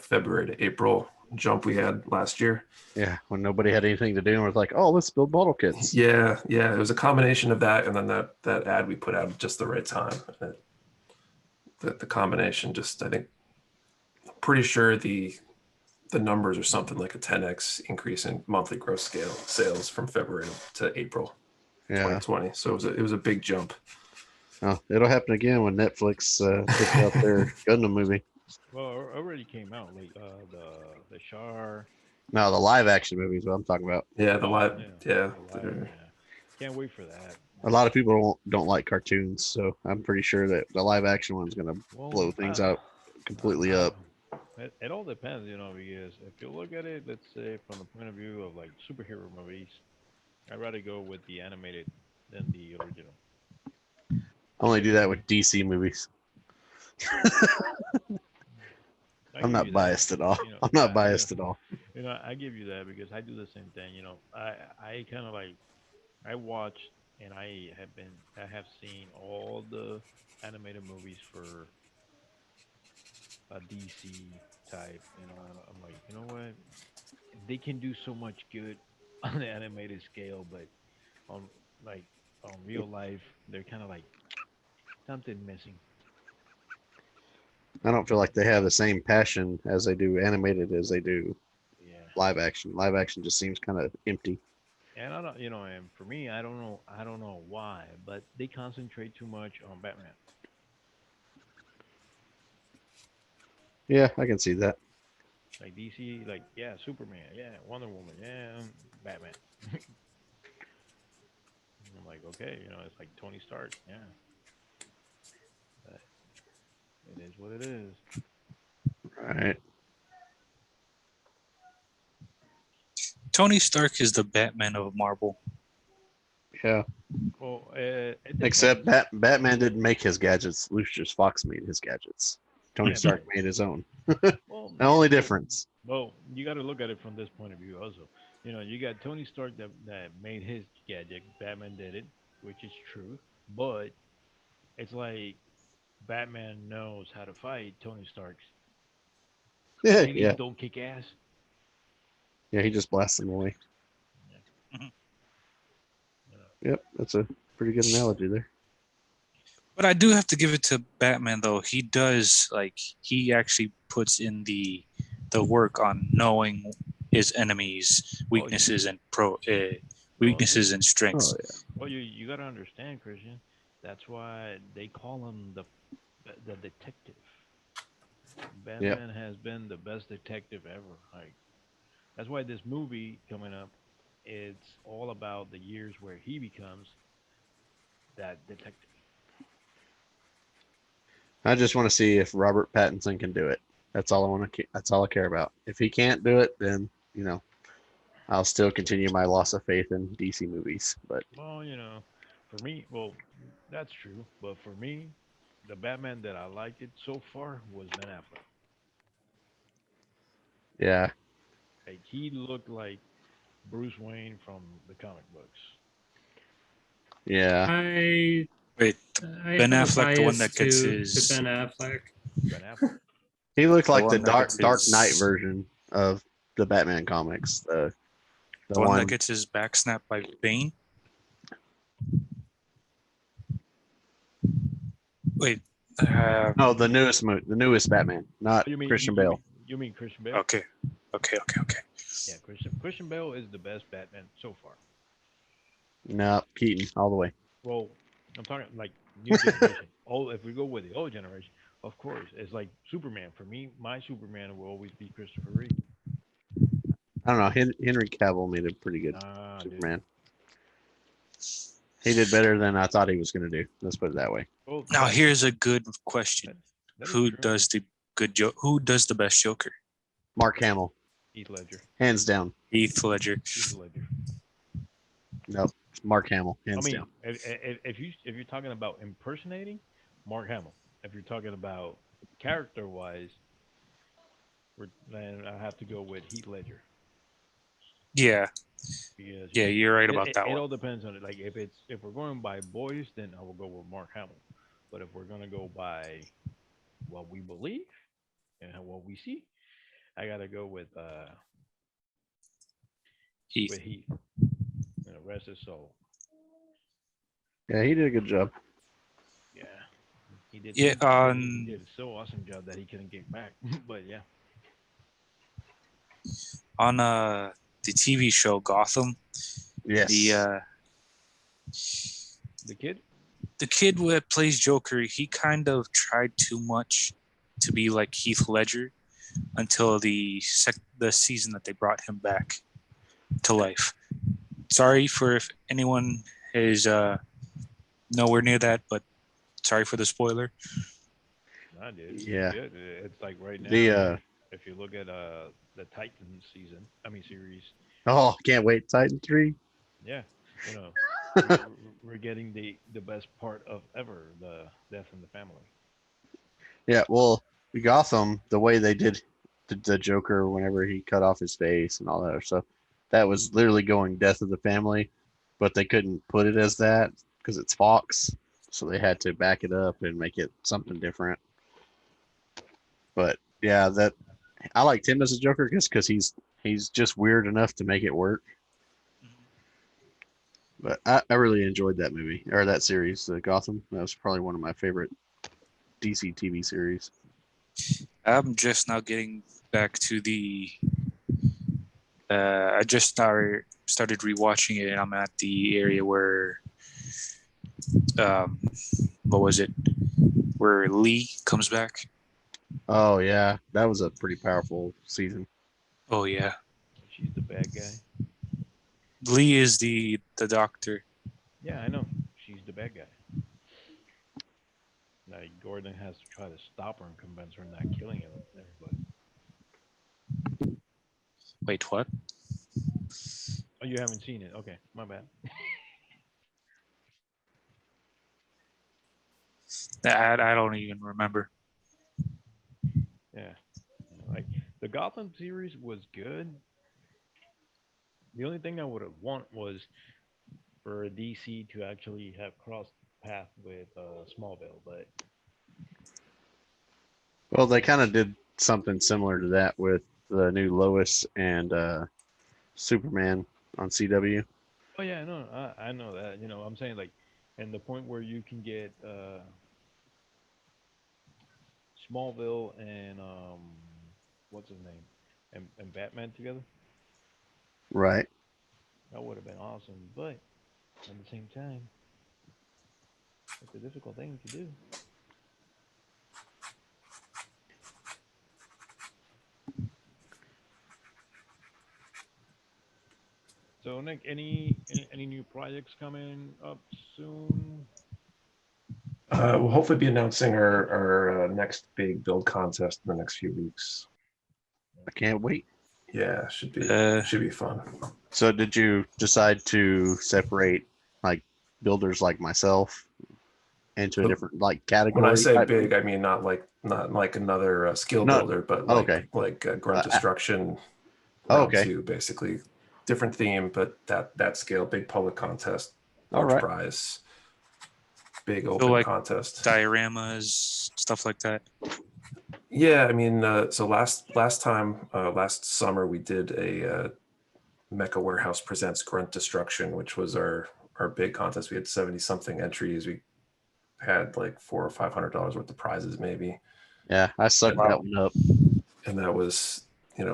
C: February to April jump we had last year.
E: Yeah, when nobody had anything to do and was like, oh, let's build model kits.
C: Yeah. It was a combination of that and then that ad we put out at just the right time. The combination just, I think, pretty sure the numbers are something like a 10x increase in monthly gross scale sales from February to April 2020. So it was a big jump.
E: Oh, it'll happen again when Netflix puts out their Gundam movie.
B: Well, it already came out, like the Char.
E: No, the live action movie is what I'm talking about.
C: Yeah, the live. Yeah.
B: Can't wait for that.
E: A lot of people don't like cartoons, so I'm pretty sure that the live action one's gonna blow things out completely up.
B: It all depends, because if you look at it, let's say from the point of view of like superhero movies, I'd rather go with the animated than the original.
E: I only do that with DC movies. I'm not biased at all. I'm not biased at all.
B: I give you that because I do the same thing. I kind of like, I watched and I have seen all the animated movies for a DC type. I'm like, you know what? They can do so much good on the animated scale, but on real life, they're kind of like something missing.
E: I don't feel like they have the same passion as they do animated as they do live action. Live action just seems kind of empty.
B: And I don't, and for me, I don't know why, but they concentrate too much on Batman.
E: Yeah, I can see that.
B: Like DC, like yeah, Superman, yeah, Wonder Woman, yeah, Batman. I'm like, okay, it's like Tony Stark, yeah. But it is what it is.
E: Right.
F: Tony Stark is the Batman of Marvel.
E: Yeah.
B: Well,
E: Except Batman didn't make his gadgets. Lucius Fox made his gadgets. Tony Stark made his own.
B: Well,
E: The only difference.
B: Well, you got to look at it from this point of view also. You got Tony Stark that made his gadget. Batman did it, which is true. But it's like Batman knows how to fight Tony Stark's.
E: Yeah,
B: Aliens
E: yeah.
B: don't kick ass.
E: Yeah, he just blasts them away. Yep, that's a pretty good analogy there.
F: But I do have to give it to Batman though. He does he actually puts in the work on knowing his enemies' weaknesses and weaknesses and strengths.
E: Oh, yeah.
B: Well, you got to understand, Christian. That's why they call him the detective. Batman has been the best detective ever. Like that's why this movie coming up, it's all about the years where he becomes that detective.
E: I just want to see if Robert Pattinson can do it. That's all I want to. That's all I care about. If he can't do it, then I'll still continue my loss of faith in DC movies. But
B: Well, for me, that's true. But for me, the Batman that I liked it so far was Ben Affleck.
E: yeah,
B: Like he looked like Bruce Wayne from the comic books.
E: yeah.
F: Wait,
D: I
F: Ben
D: have a
F: Affleck, the one
D: bias
F: that gets
D: to
F: his
D: Ben Affleck.
B: Ben Affleck.
E: He looked like the
F: one that
E: Dark
F: gets
E: Knight
F: his-
E: version of the Batman comics. The
F: the one
E: one
F: that gets his back snapped by Bane. Wait,
E: no, the newest Batman, not
B: You mean
E: Christian
B: you
E: Bale.
B: mean, you mean Christian Bale?
F: okay.
B: Yeah, Christian Bale is the best Batman so far.
E: No, Keaton all the way.
B: Well, I'm talking like new generation. If we go with the old generation, of course, it's like Superman. For me, my Superman will always be Christopher Reeve.
E: I don't know. Henry Cavill made a pretty good
B: Dude.
E: Superman. He did better than I thought he was going to do. Let's put it that way.
B: Well,
F: Now here's a good question:
B: that is
F: Who
B: true.
F: does the Who does the best Joker?
E: Mark Hamill,
B: Heath Ledger?
E: hands down.
F: Heath Ledger.
B: Heath Ledger.
E: Nope, Mark Hamill, hands
B: I mean,
E: down.
B: if you're talking about impersonating, Mark Hamill. If you're talking about character wise, then I have to go with Heath Ledger.
F: Yeah,
B: Because
F: yeah, you're right about that
B: it
F: one.
B: all depends on it. Like if we're going by boys, then I will go with Mark Hamill. But if we're gonna go by what we believe and what we see, I gotta go with
F: Heath.
B: Heath. Rest his soul.
E: Yeah, he did a good job.
B: Yeah. He did.
F: Yeah,
B: He did a so awesome job that he couldn't get back. But yeah.
F: On the TV show Gotham,
E: Yes.
B: The kid?
F: The kid that plays Joker, he kind of tried too much to be like Heath Ledger until the season that they brought him back to life. Sorry for if anyone is nowhere near that, but sorry for the spoiler.
B: Nah, dude.
E: Yeah.
B: It's like right now.
E: The
B: if you look at the Titans series.
E: oh, can't wait. Titan 3.
B: Yeah, we're getting the best part of ever, the death in the family.
E: Yeah, well, Gotham, the way they did the Joker whenever he cut off his face and all that other stuff, that was literally going death of the family, but they couldn't put it as that because it's Fox, so they had to back it up and make it something different. But yeah, that I liked him as a Joker just because he's just weird enough to make it work. But I really enjoyed that movie or that series, Gotham. That was probably one of my favorite DC TV series.
F: I'm just now getting back to the I just started rewatching it, and I'm at the area where, what was it? Where Lee comes back.
E: Oh yeah, that was a pretty powerful season.
F: Oh yeah,
B: She's the bad guy.
F: Lee is the doctor.
B: Yeah, I know. She's the bad guy. Like Gordon has to try to stop her and convince her not killing everybody.
F: Wait, what?
B: Oh, you haven't seen it? Okay, my bad.
F: I don't even remember.
B: Yeah, like the Gotham series was good. The only thing I would have want was for DC to actually have crossed path with Smallville, but
E: Well, they kind of did something similar to that with the new Lois and Superman on CW.
B: oh yeah, no, I know that. I'm saying like, and the point where you can get Smallville and what's his name, and Batman together,
E: Right.
B: that would have been awesome. But at the same time, it's a difficult thing to do. So Nick, any new projects coming up soon?
C: We'll hopefully be announcing our next big build contest in the next few weeks.
E: I can't wait.
C: Yeah, should be fun.
E: So, did you decide to separate like builders like myself into a different like category?
C: When I say big, I mean not like another skill builder, but like grunt destruction. Round
E: okay.
C: 2, basically different theme, but that scale, big public contest, large
E: right.
C: prize, big open
F: like
C: contest,
F: dioramas, stuff like that.
C: Yeah, I mean, so last summer we did a Mecha Warehouse Presents Grunt Destruction, which was our big contest. We had 70 something entries. We had like $400 or $500 worth of prizes, maybe.
E: Yeah, I sucked that one up.
C: And that was,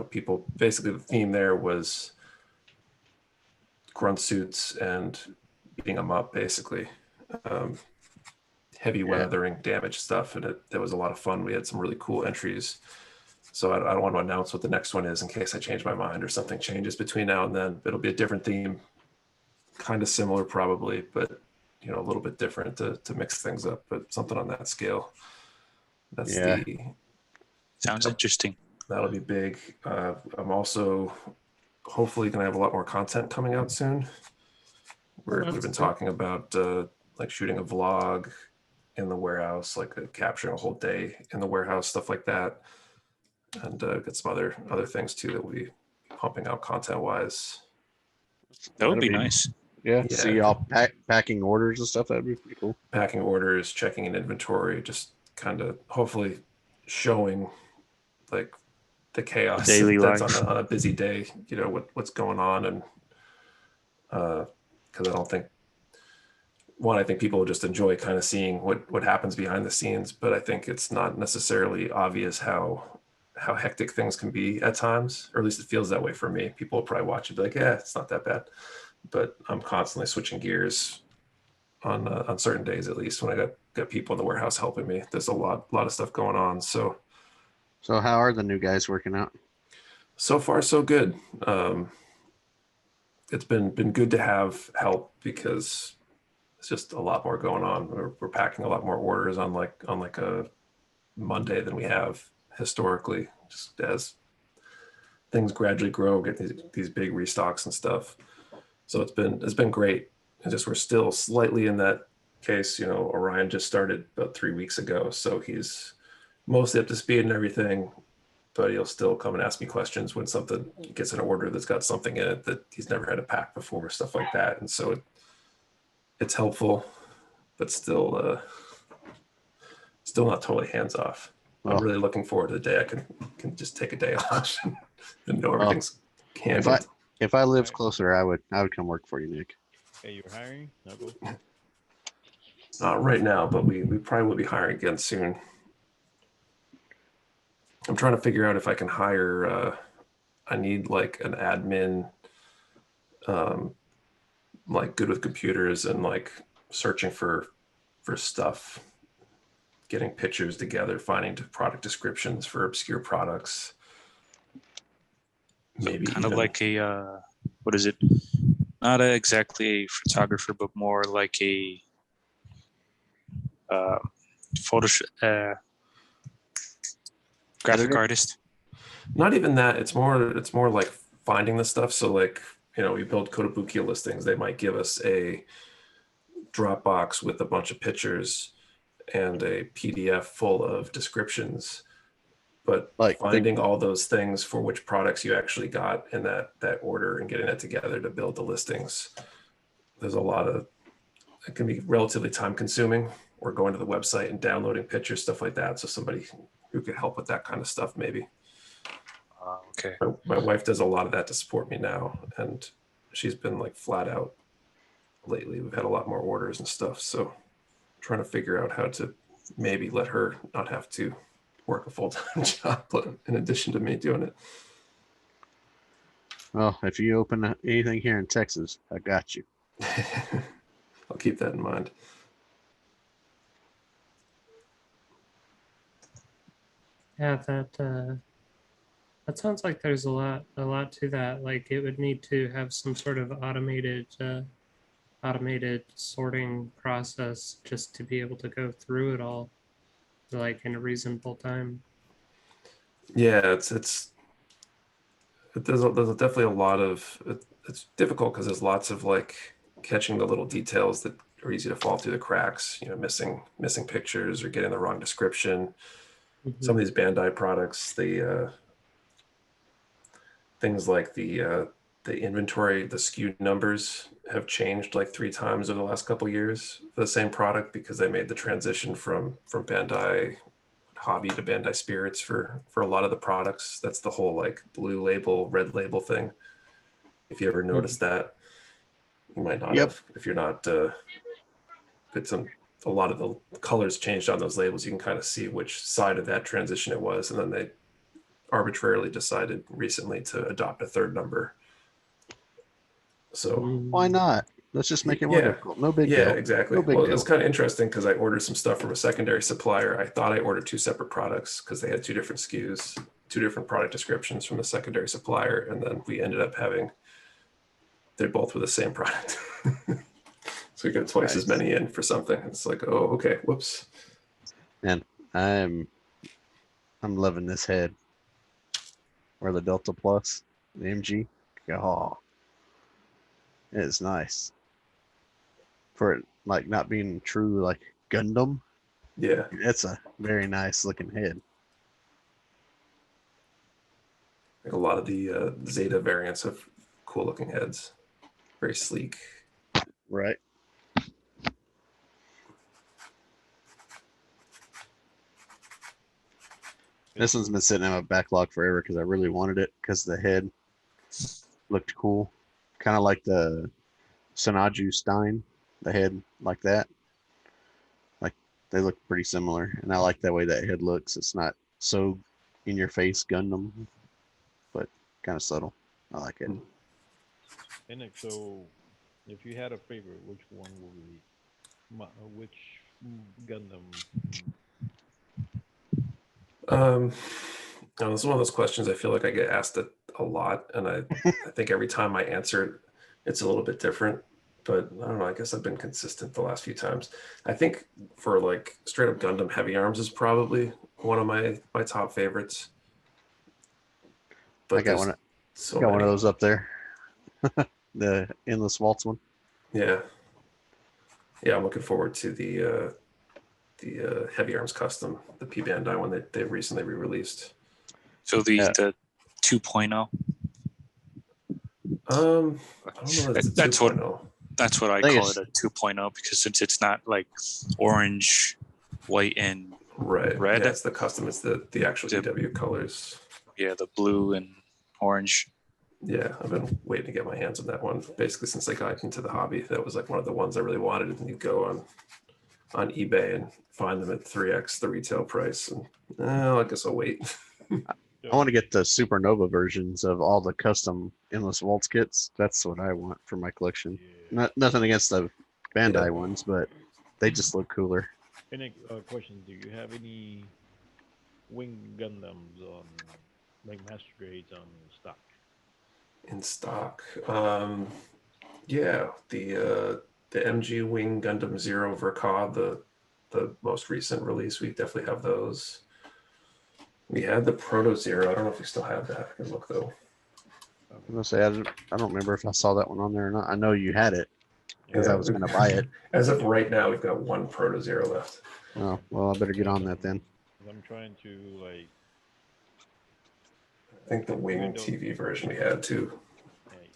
C: people basically the theme there was grunt suits and beating them up, basically. Heavy weathering damage stuff, and it was a lot of fun. We had some really cool entries. So I don't want to announce what the next one is in case I change my mind or something changes between now and then. It'll be a different theme, kind of similar probably, but a little bit different to mix things up, but something on that scale.
F: Sounds interesting.
C: That'll be big. I'm also hopefully going to have a lot more content coming out soon. We've been talking about like shooting a vlog in the warehouse, like capturing a whole day in the warehouse, stuff like that. And get some other things too that we'll be pumping out content wise.
F: That would be nice.
E: Yeah. See y'all packing orders and stuff. That'd be pretty cool. Packing
C: orders, checking in inventory, just kind of hopefully showing like the chaos
F: daily
C: that's
F: life
C: on a busy day. What's going on, and because I think people will just enjoy kind of seeing what happens behind the scenes, but I think it's not necessarily obvious how hectic things can be at times, or at least it feels that way for me. People will probably watch it and be like, yeah, it's not that bad. But I'm constantly switching gears on certain days, at least when I got people in the warehouse helping me. There's a lot of stuff going on. So
E: how are the new guys working out?
C: So far, so good. It's been good to have help because it's just a lot more going on. We're packing a lot more orders on like a Monday than we have historically, just as things gradually grow, get these big restocks and stuff. So it's been great. And just we're still slightly in that case. Orion just started about 3 weeks ago, so he's mostly up to speed and everything, but he'll still come and ask me questions when something gets an order that's got something in it that he's never had to pack before, stuff like that. And so it's helpful, but still not totally hands off. I'm really looking forward to the day I can just take a day off and know everything's handled.
E: If I lived closer, I would come work for you, Nick.
B: Hey, you're hiring? No, go.
C: Not right now, but we probably will be hiring again soon. I'm trying to figure out if I can hire I need like an admin, like good with computers and like searching for stuff, getting pictures together, finding product descriptions for obscure products. Maybe
F: kind of
C: even
F: like a what is it? Not exactly a photographer, but more like a photo graphic
E: Editor?
F: artist.
C: not even that. It's more like finding the stuff. So like, we build Kotobukiya listings. They might give us a Dropbox with a bunch of pictures and a PDF full of descriptions. But
E: Like
C: finding all those things for which products you actually got in that order and getting it together to build the listings. There's a lot of, it can be relatively time consuming, or going to the website and downloading pictures, stuff like that. So somebody who could help with that kind of stuff, maybe.
F: Okay.
C: My wife does a lot of that to support me now, and she's been like flat out lately. We've had a lot more orders and stuff, so I'm trying to figure out how to maybe let her not have to work a full-time job in addition to me doing it.
E: Well, if you open anything here in Texas, I got you.
C: I'll keep that in mind.
D: Yeah, that sounds like there's a lot to that. Like it would need to have some sort of automated sorting process just to be able to go through it all, like in a reasonable time.
C: Yeah, there's definitely a lot of it's difficult because there's lots of like catching the little details that are easy to fall through the cracks. Missing pictures or getting the wrong description. Some of these Bandai products, things like the inventory, the SKU numbers have changed like 3 times over the last couple of years for the same product, because they made the transition from Bandai Hobby to Bandai Spirits for a lot of the products. That's the whole like blue label, red label thing. If you ever noticed that, you might not have. If you're not, it's a lot of the colors changed on those labels. You can kind of see which side of that transition it was, and then they arbitrarily decided recently to adopt a third number. So
E: Why not? Let's just make it more difficult. No big deal.
C: Exactly.
E: No big
C: Well,
E: deal.
C: it was kind of interesting because I ordered some stuff from a secondary supplier. I thought I ordered 2 separate products because they had 2 different SKUs, 2 different product descriptions from the secondary supplier, and then we ended up having, they both were the same product. So we got twice as many in for something. It's like, oh, okay, whoops.
E: And I'm loving this head. Or the Delta Plus, the MG. Oh, it is nice. For it like not being true like Gundam.
C: Yeah.
E: It's a very nice looking head.
C: Like a lot of the Zeta variants have cool looking heads. Very sleek.
E: Right. This one's been sitting in my backlog forever because I really wanted it because the head looked cool. Kind of like the Sonaju Stein, the head like that. Like they look pretty similar. And I like that way that head looks. It's not so in your face Gundam, but kind of subtle. I like it.
B: And so, if you had a favorite, which one would be? Which Gundam?
C: This is one of those questions I feel like I get asked a lot, and I think every time I answer it, it's a little bit different. But I don't know. I guess I've been consistent the last few times. I think for like straight up Gundam, Heavy Arms is probably one of my top favorites. But
E: I got one of those up there. The Endless Waltz one.
C: Yeah. Yeah, I'm looking forward to the Heavy Arms Custom, the P Bandai one they recently re-released.
F: So the 2.0.
C: I don't know.
F: That's what I call it, a 2.0, because since it's not like orange, white, and red.
C: Yeah, it's the custom. It's the actual EW colors.
F: Yeah, the blue and orange.
C: Yeah, I've been waiting to get my hands on that one basically since I got into the hobby. That was like one of the ones I really wanted, and you go on eBay and find them at 3x the retail price. And I guess I'll wait.
E: I want to get the Supernova versions of all the custom Endless Waltz kits. That's what I want for my collection.
B: Yeah.
E: Nothing against the Bandai
C: Yeah.
E: ones, but they just look cooler.
B: Any question? Do you have any Wing Gundams on like master grades on stock?
C: In stock. Yeah, the MG Wing Gundam Zero Verka, the most recent release, we definitely have those. We had the Proto Zero. I don't know if we still have that. I can look though.
E: I'm gonna say I don't remember if I saw that one on there or not. I know you had it because
C: Yeah,
E: I was gonna buy it.
C: As of right now, we've got one Proto Zero left.
E: Oh well, I better get on that then.
B: I'm trying to like.
C: I think the Wing TV version we had too.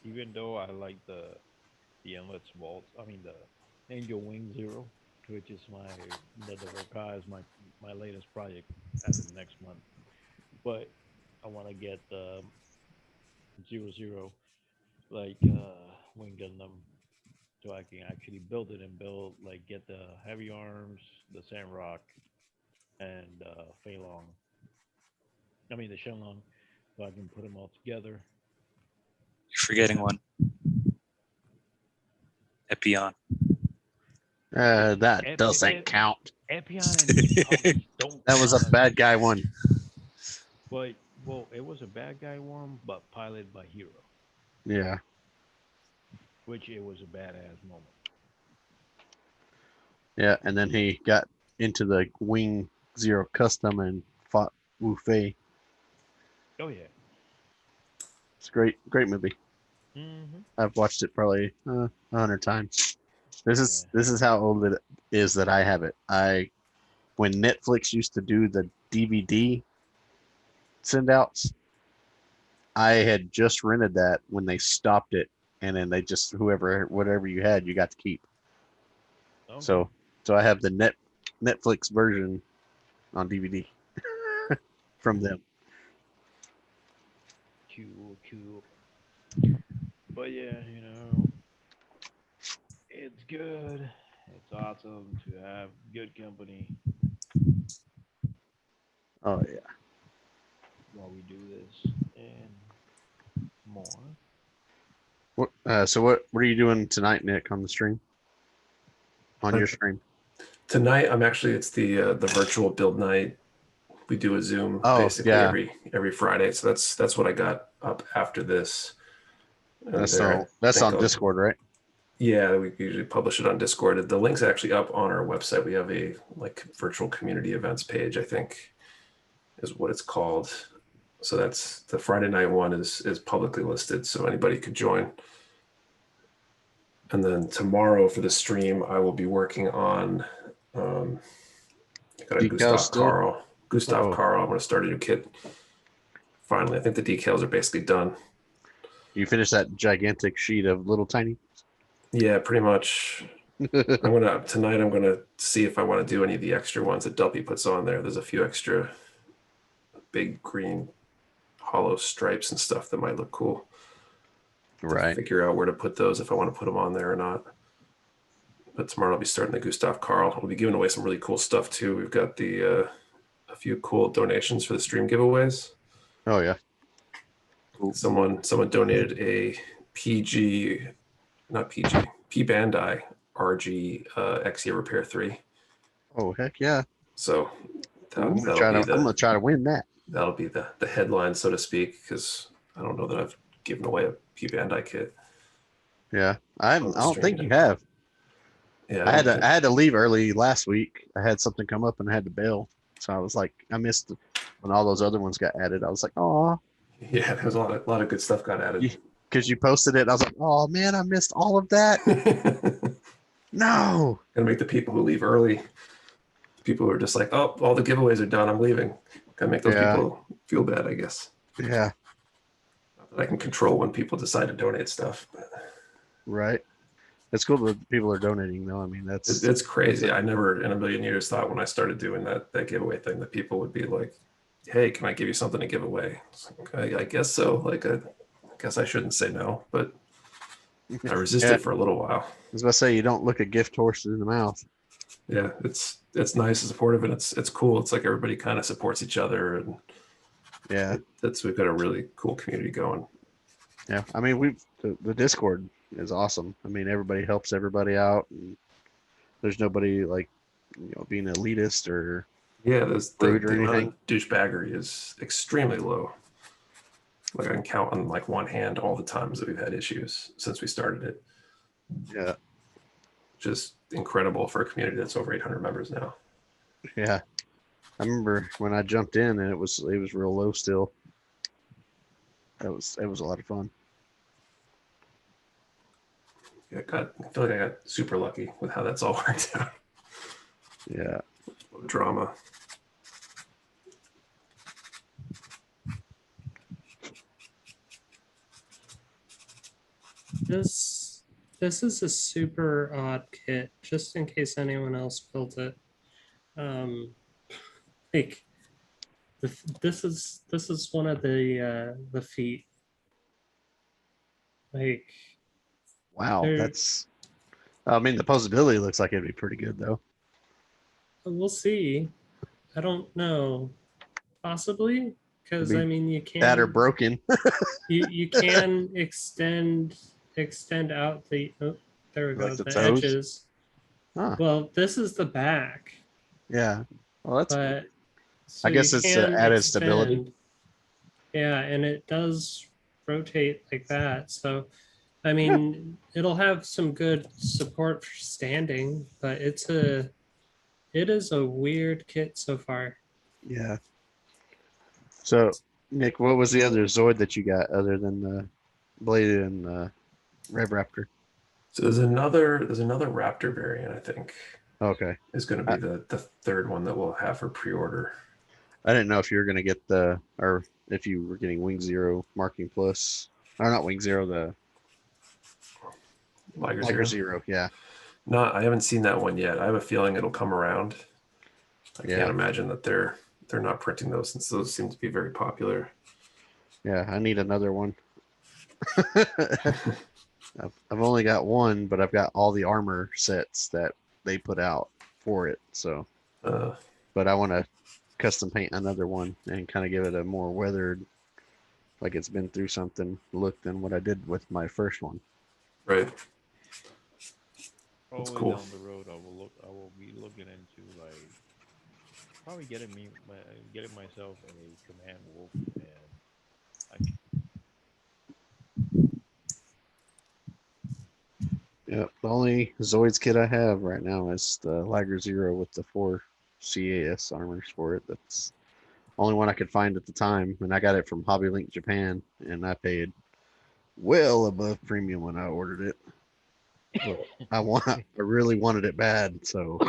B: Even though I like the Endless Waltz, I mean the Angel Wing Zero, which is the Verka is my latest project as of next month. But I want to get the 00 like Wing Gundam, so I can actually build it and get the heavy arms, the Sandrock, and Fei Long. I mean the Shenlong, so I can put them all together.
F: You're forgetting one. Epion.
E: That doesn't count.
B: Epion and don't.
E: That was a bad guy one.
B: But well, it was a bad guy one, but piloted by Hero,
E: Yeah.
B: which it was a badass moment.
E: Yeah, and then he got into the Wing Zero Custom and fought Wu Fei.
B: Oh yeah.
E: It's a great movie.
B: Mm-hmm.
E: I've watched it probably 100 times. This is how old it is that I have it. When Netflix used to do the DVD send outs, I had just rented that when they stopped it, and then they just whatever you had, you got to keep.
B: Okay.
E: So I have the Netflix version on DVD from them.
B: Cool. But yeah, it's good. It's awesome to have good company
E: Oh yeah.
B: while we do this and more.
E: What are you doing tonight, Nick, on the stream? On your stream?
C: Tonight, it's the virtual build night. We do a Zoom basically every Friday. So that's what I got up after this.
E: That's on Discord, right?
C: Yeah, we usually publish it on Discord. The link's actually up on our website. We have a virtual community events page, I think is what it's called. So that's the Friday night one is publicly listed, so anybody could join. And then tomorrow for the stream, I will be working on got a Gustav Karl. I'm going to start a new kit. Finally, I think the decals are basically done.
E: You finished that gigantic sheet of little tiny?
C: Yeah, pretty much. Tonight I'm gonna see if I want to do any of the extra ones that Duppy puts on there. There's a few extra big green hollow stripes and stuff that might look cool.
E: Right.
C: Figure out where to put those, if I want to put them on there or not. But tomorrow I'll be starting the Gustav Karl. We'll be giving away some really cool stuff too. We've got a few cool donations for the stream giveaways.
E: Oh yeah.
C: Cool. Someone donated a P Bandai RG Exia Repair 3.
E: Oh heck yeah.
C: So
E: I'm gonna try to win that.
C: That'll be the headline, so to speak, because I don't know that I've given away a P Bandai kit.
E: Yeah, I don't think you have.
C: Yeah,
E: I had to leave early last week. I had something come up and I had to bail. So I was like, I missed when all those other ones got added. I was like, oh.
C: Yeah, there was a lot of good stuff got added.
E: Because you posted it, I was like, oh man, I missed all of that. No.
C: Gotta make the people who leave early. People who are just like, oh, all the giveaways are done, I'm leaving. Gotta make those people feel bad, I guess.
E: Yeah.
C: Not that I can control when people decide to donate stuff.
E: Right. It's cool that people are donating though. I mean,
C: it's crazy. I never in a million years thought when I started doing that giveaway thing that people would be like, hey, can I give you something to give away? Like, I guess so. Like, I guess I shouldn't say no, but I resisted for a little while.
E: I was about to say, you don't look a gift horse in the mouth.
C: Yeah, it's nice and supportive, and it's cool. It's like everybody kind of supports each other, and
E: Yeah.
C: We've got a really cool community going.
E: Yeah. I mean, the Discord is awesome. I mean, everybody helps everybody out, and there's nobody like, being elitist or
C: Yeah, there's
E: rude
C: the
E: or
C: amount
E: anything.
C: of douchebaggery is extremely low. Like I can count on like one hand all the times that we've had issues since we started it.
E: Yeah.
C: Just incredible for a community that's over 800 members now.
E: Yeah. I remember when I jumped in and it was real low still. It was a lot of fun.
C: Yeah, I feel like I got super lucky with how that's all worked out.
E: Yeah.
C: Drama.
D: This is a super odd kit, just in case anyone else built it. Like this is one of the feet. Like
E: Wow.
D: they're
E: I mean, the posability looks like it'd be pretty good though.
D: we'll see. I don't know. Possibly, because
E: It'd
D: I
E: be
D: mean you
E: that or
D: can
E: broken.
D: you can extend out the there we go,
E: Like the
D: the
E: toes?
D: edges.
E: Huh.
D: Well, this is the back,
E: Yeah. Well, that's
D: but
E: good.
D: so
E: I guess
D: you
E: it's
D: can
E: added stability.
D: Yeah, and it does rotate like that. So I
E: Yeah.
D: mean, it'll have some good support for standing, but it is a weird kit so far.
E: Yeah. So, Nick, what was the other Zoid that you got other than the Blade and Rev Raptor?
C: So there's another Raptor variant, I think,
E: Okay.
C: is going to be the third one that we'll have for pre-order.
E: I didn't know if you were going to get or if you were getting Wing Zero Marking Plus, or not Wing Zero, the
C: Liger
E: Zero. Yeah.
C: No, I haven't seen that one yet. I have a feeling it'll come around. I
E: Yeah.
C: can't imagine that they're not printing those, since those seem to be very popular.
E: Yeah, I need another one. I've only got one, but I've got all the armor sets that they put out for it. So, but I want to custom paint another one and kind of give it a more weathered, like it's been through something look than what I did with my first one.
C: Right.
B: Probably
C: cool.
B: down the road, I will be looking into like probably getting myself a command wolf, and
E: Yeah, the only Zoids kit I have right now is the Liger Zero with the 4 CAS armors for it. That's the only one I could find at the time, and I got it from Hobby Link Japan, and I paid well above premium when I ordered it. But I really wanted it bad, so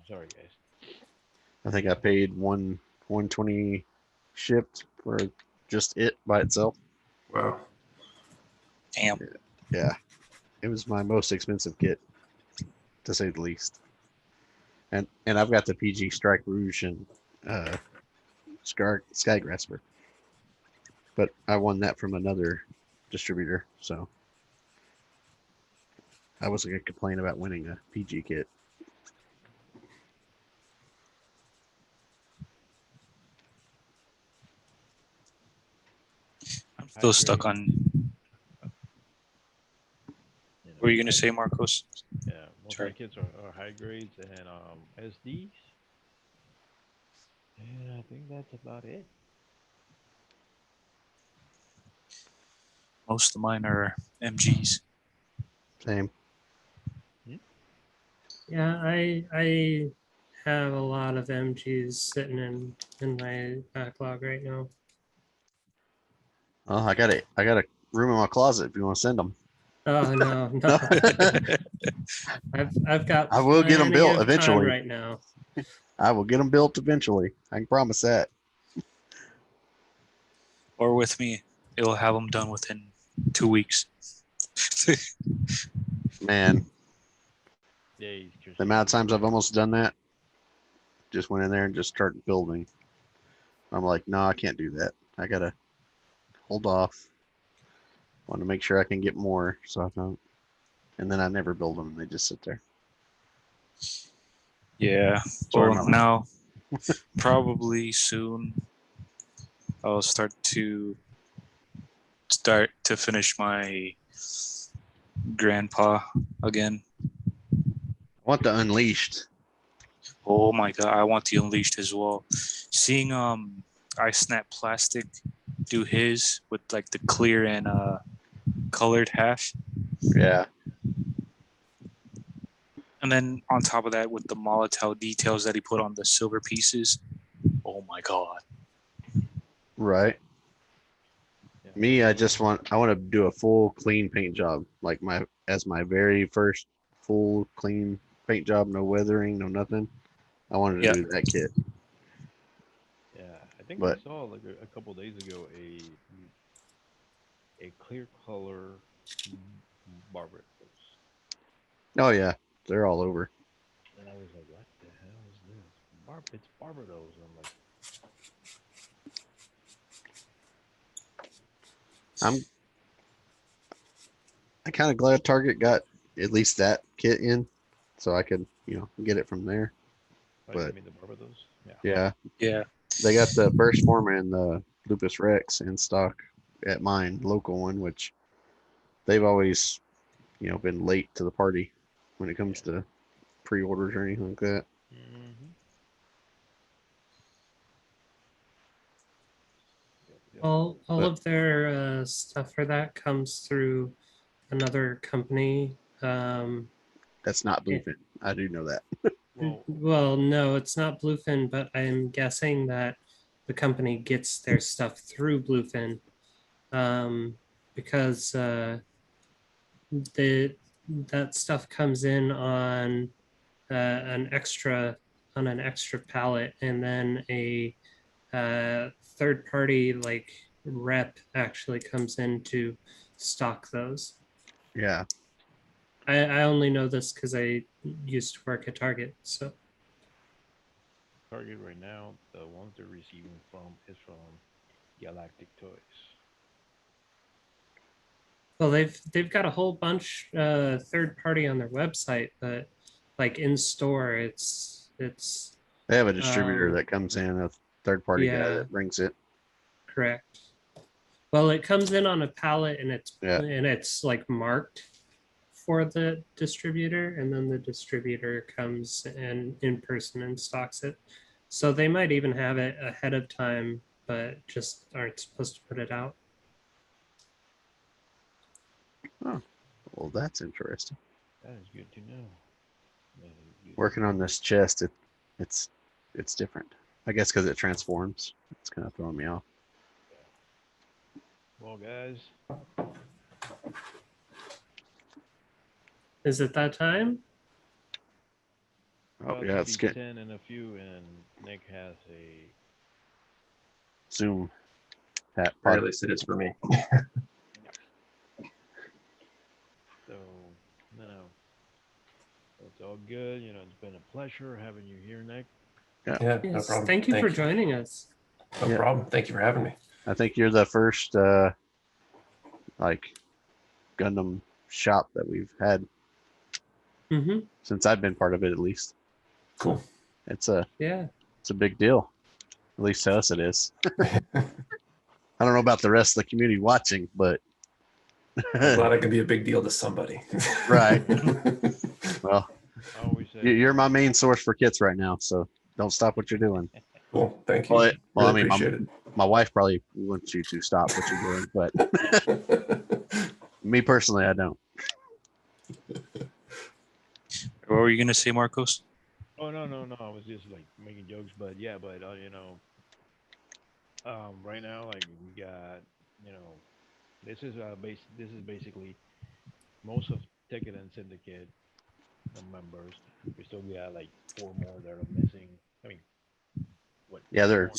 B: sorry guys.
E: I think I paid 120 shipped for just it by itself.
C: Wow.
F: Damn.
E: Yeah, it was my most expensive kit, to say the least. And I've got the PG Strike Rouge and Sky Grasper, but I won that from another distributor, so I wasn't gonna complain about winning a PG kit.
F: I'm still stuck on. What were you gonna say, Marcos?
B: Yeah, most
F: Sure.
B: of my kits are high grades and SDs. And I think that's about it.
F: Most of mine are MGs.
E: Same.
D: Yeah, I have a lot of MGs sitting in my backlog right now.
E: Oh, I got a room in my closet if you want to send them.
D: Oh no, no. I've got.
E: I will get them
D: plenty
E: built
D: of time
E: eventually.
D: right now.
E: I will get them built eventually. I can promise that.
F: Or with me, it'll have them done within 2 weeks.
E: Man,
B: Yeah,
E: the amount of times I've almost done that, just went in there and just started building. I'm like, no, I can't do that. I gotta hold off. Want to make sure I can get more, so I don't. And then I never build them; they just sit there.
F: Yeah.
E: Sorry,
F: Well, now, probably soon, I'll start to finish my grandpa again.
E: I want the Unleashed.
F: Oh my god, I want the Unleashed as well. Seeing I Snap Plastic do his with like the clear and colored half.
E: Yeah.
F: And then on top of that with the Molotov details that he put on the silver pieces. Oh my god.
E: Right.
B: Yeah.
E: Me, I want to do a full clean paint job, like my very first full clean paint job, no weathering, no nothing. I wanted to
F: Yeah.
E: do that kit.
B: Yeah, I think
E: But-
B: I saw like a couple days ago a clear color barber clothes,
E: Oh yeah, they're all over.
B: and I was like, "What the hell is this? It's Barbados." And I'm like,
E: I'm kind of glad Target got at least that kit in, so I could get it from there.
B: "Oh,
E: But-
B: you mean the Barbados?" Yeah.
E: Yeah,
F: Yeah.
E: they got the Burst Former and the Lupus Rex in stock at mine local one, which they've always been late to the party when it comes to pre-orders or anything like that.
B: Mm-hmm.
D: All
E: But-
D: of their stuff for that comes through another company.
E: That's not
D: Yeah.
E: Bluefin. I do know that.
D: Well, no, it's not Bluefin, but I'm guessing that the company gets their stuff through Bluefin, because that stuff comes in on an extra pallet, and then a third party like rep actually comes in to stock those.
E: Yeah.
D: I only know this because I used to work at Target. So
B: Target right now, the ones they're receiving from is from Galactic Toys.
D: well, they've got a whole bunch third party on their website, but like in store, it's
E: They have a distributor
D: Um,
E: that comes in, a third party guy
D: yeah.
E: that brings it.
D: correct. Well, it comes in on a pallet, and
E: Yeah.
D: it's like marked for the distributor, and then the distributor comes in person and stocks it. So they might even have it ahead of time, but just aren't supposed to put it out.
E: Well, that's interesting.
B: That is good to know. That is good.
E: Working on this chest, it's different. I guess because it transforms. It's kind of throwing me off.
B: Well, guys,
D: Is it that time?
E: Oh
B: about
E: yeah,
B: to
E: it's
B: be
E: getting
B: 10 and a few, and Nick has a
E: Zoom hat.
C: Or at least it is for me.
B: so no. It's all good. It's been a pleasure having you here, Nick.
C: Yeah, no
D: Yes.
C: problem.
D: Thank you for joining us.
C: No
E: Yeah.
C: problem. Thank you for having me.
E: I think you're the first like Gundam shop that we've had
D: Mm-hmm.
E: since I've been part of it, at least.
C: Cool.
E: It's a
D: Yeah.
E: big deal. At least to us it is. I don't know about the rest of the community watching, but
C: I'm glad I can be a big deal to somebody.
E: Right. Well,
B: I always say
E: you're my main source for kits right now, so don't stop what you're doing.
C: Cool. Thank you.
E: Well, I
C: Really
E: mean,
C: appreciate
E: my wife probably wants you to stop what you're doing, but
C: it.
E: me personally, I don't.
F: What were you gonna say, Marcos?
B: Oh no. I was just like making jokes, but yeah, but right now like we got this is basically most of Tekkadan Syndicate members. We still got like 4 more that are missing. I mean, what?
E: Yeah, they're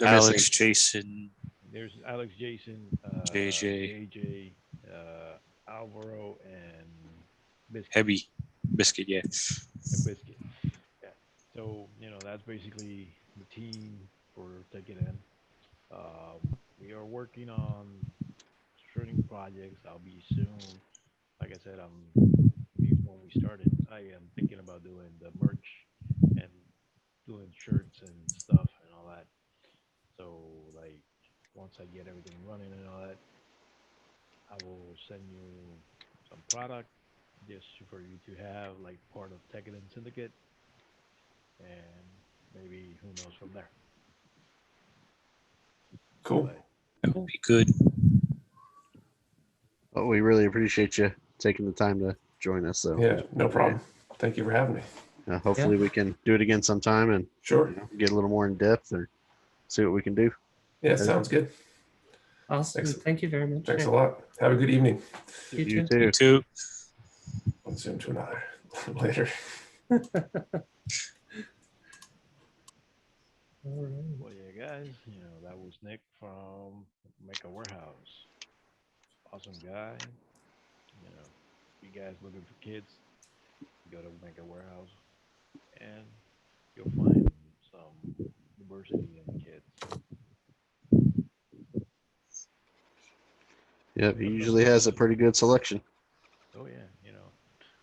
F: Alex,
E: missing.
F: Jason,
B: There's Alex, Jason,
F: JJ.
B: JJ, Alvaro, and Biscuit.
F: Hebi, Biscuit, yeah.
B: And Biscuit. Yeah. So that's basically the team for Tekkadan. We are working on shooting projects. I'll be soon. Like I said, when we started, I am thinking about doing the merch and doing shirts and stuff and all that. So like once I get everything running and all that, I will send you some product just for you to have like part of Tekkadan Syndicate, and maybe who knows from there.
C: Cool.
B: But
F: That would be good.
E: Well, we really appreciate you taking the time to join us. So
C: Yeah, no problem. Thank you for having me.
E: hopefully we can do it again sometime and
C: Sure.
E: get a little more in depth or see what we can do.
C: Yeah, sounds good.
D: Awesome.
C: Thanks.
D: Thank you very much.
C: Thanks a lot. Have a good evening.
D: You
E: You
D: too.
F: You
E: too.
F: too.
C: On Zoom to another later.
D: All right.
B: well, yeah, guys, that was Nick from Mecha Warehouse. Awesome guy. You guys looking for kids, go to Mecha Warehouse, and you'll find some diversity in kids.
E: Yep, he usually has a pretty good selection.
B: Oh yeah,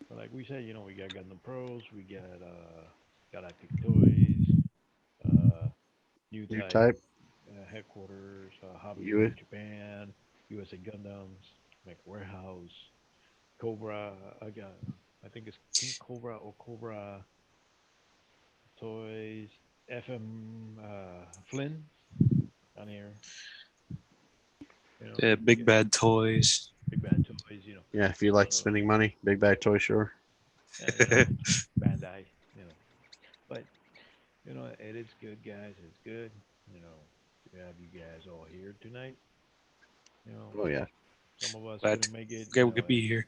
B: but like we said, we got Gundam Pros, we got Epic Toys,
E: New
B: Newtype
E: type.
B: headquarters, Hobby
E: U-
B: Japan, USA Gundams, Mecha Warehouse, Cobra. I think it's King Cobra or Cobra Toys, FM Flynn on here.
F: Big Bad Toys.
B: Big Bad Toys,
E: Yeah, if you like spending money, Big Bag Toy Store.
B: Bandai, But it is good, guys. It's good, to have you guys all here tonight.
E: Oh yeah.
B: Some of us
F: Glad
B: couldn't make it.
F: Okay, we could be here.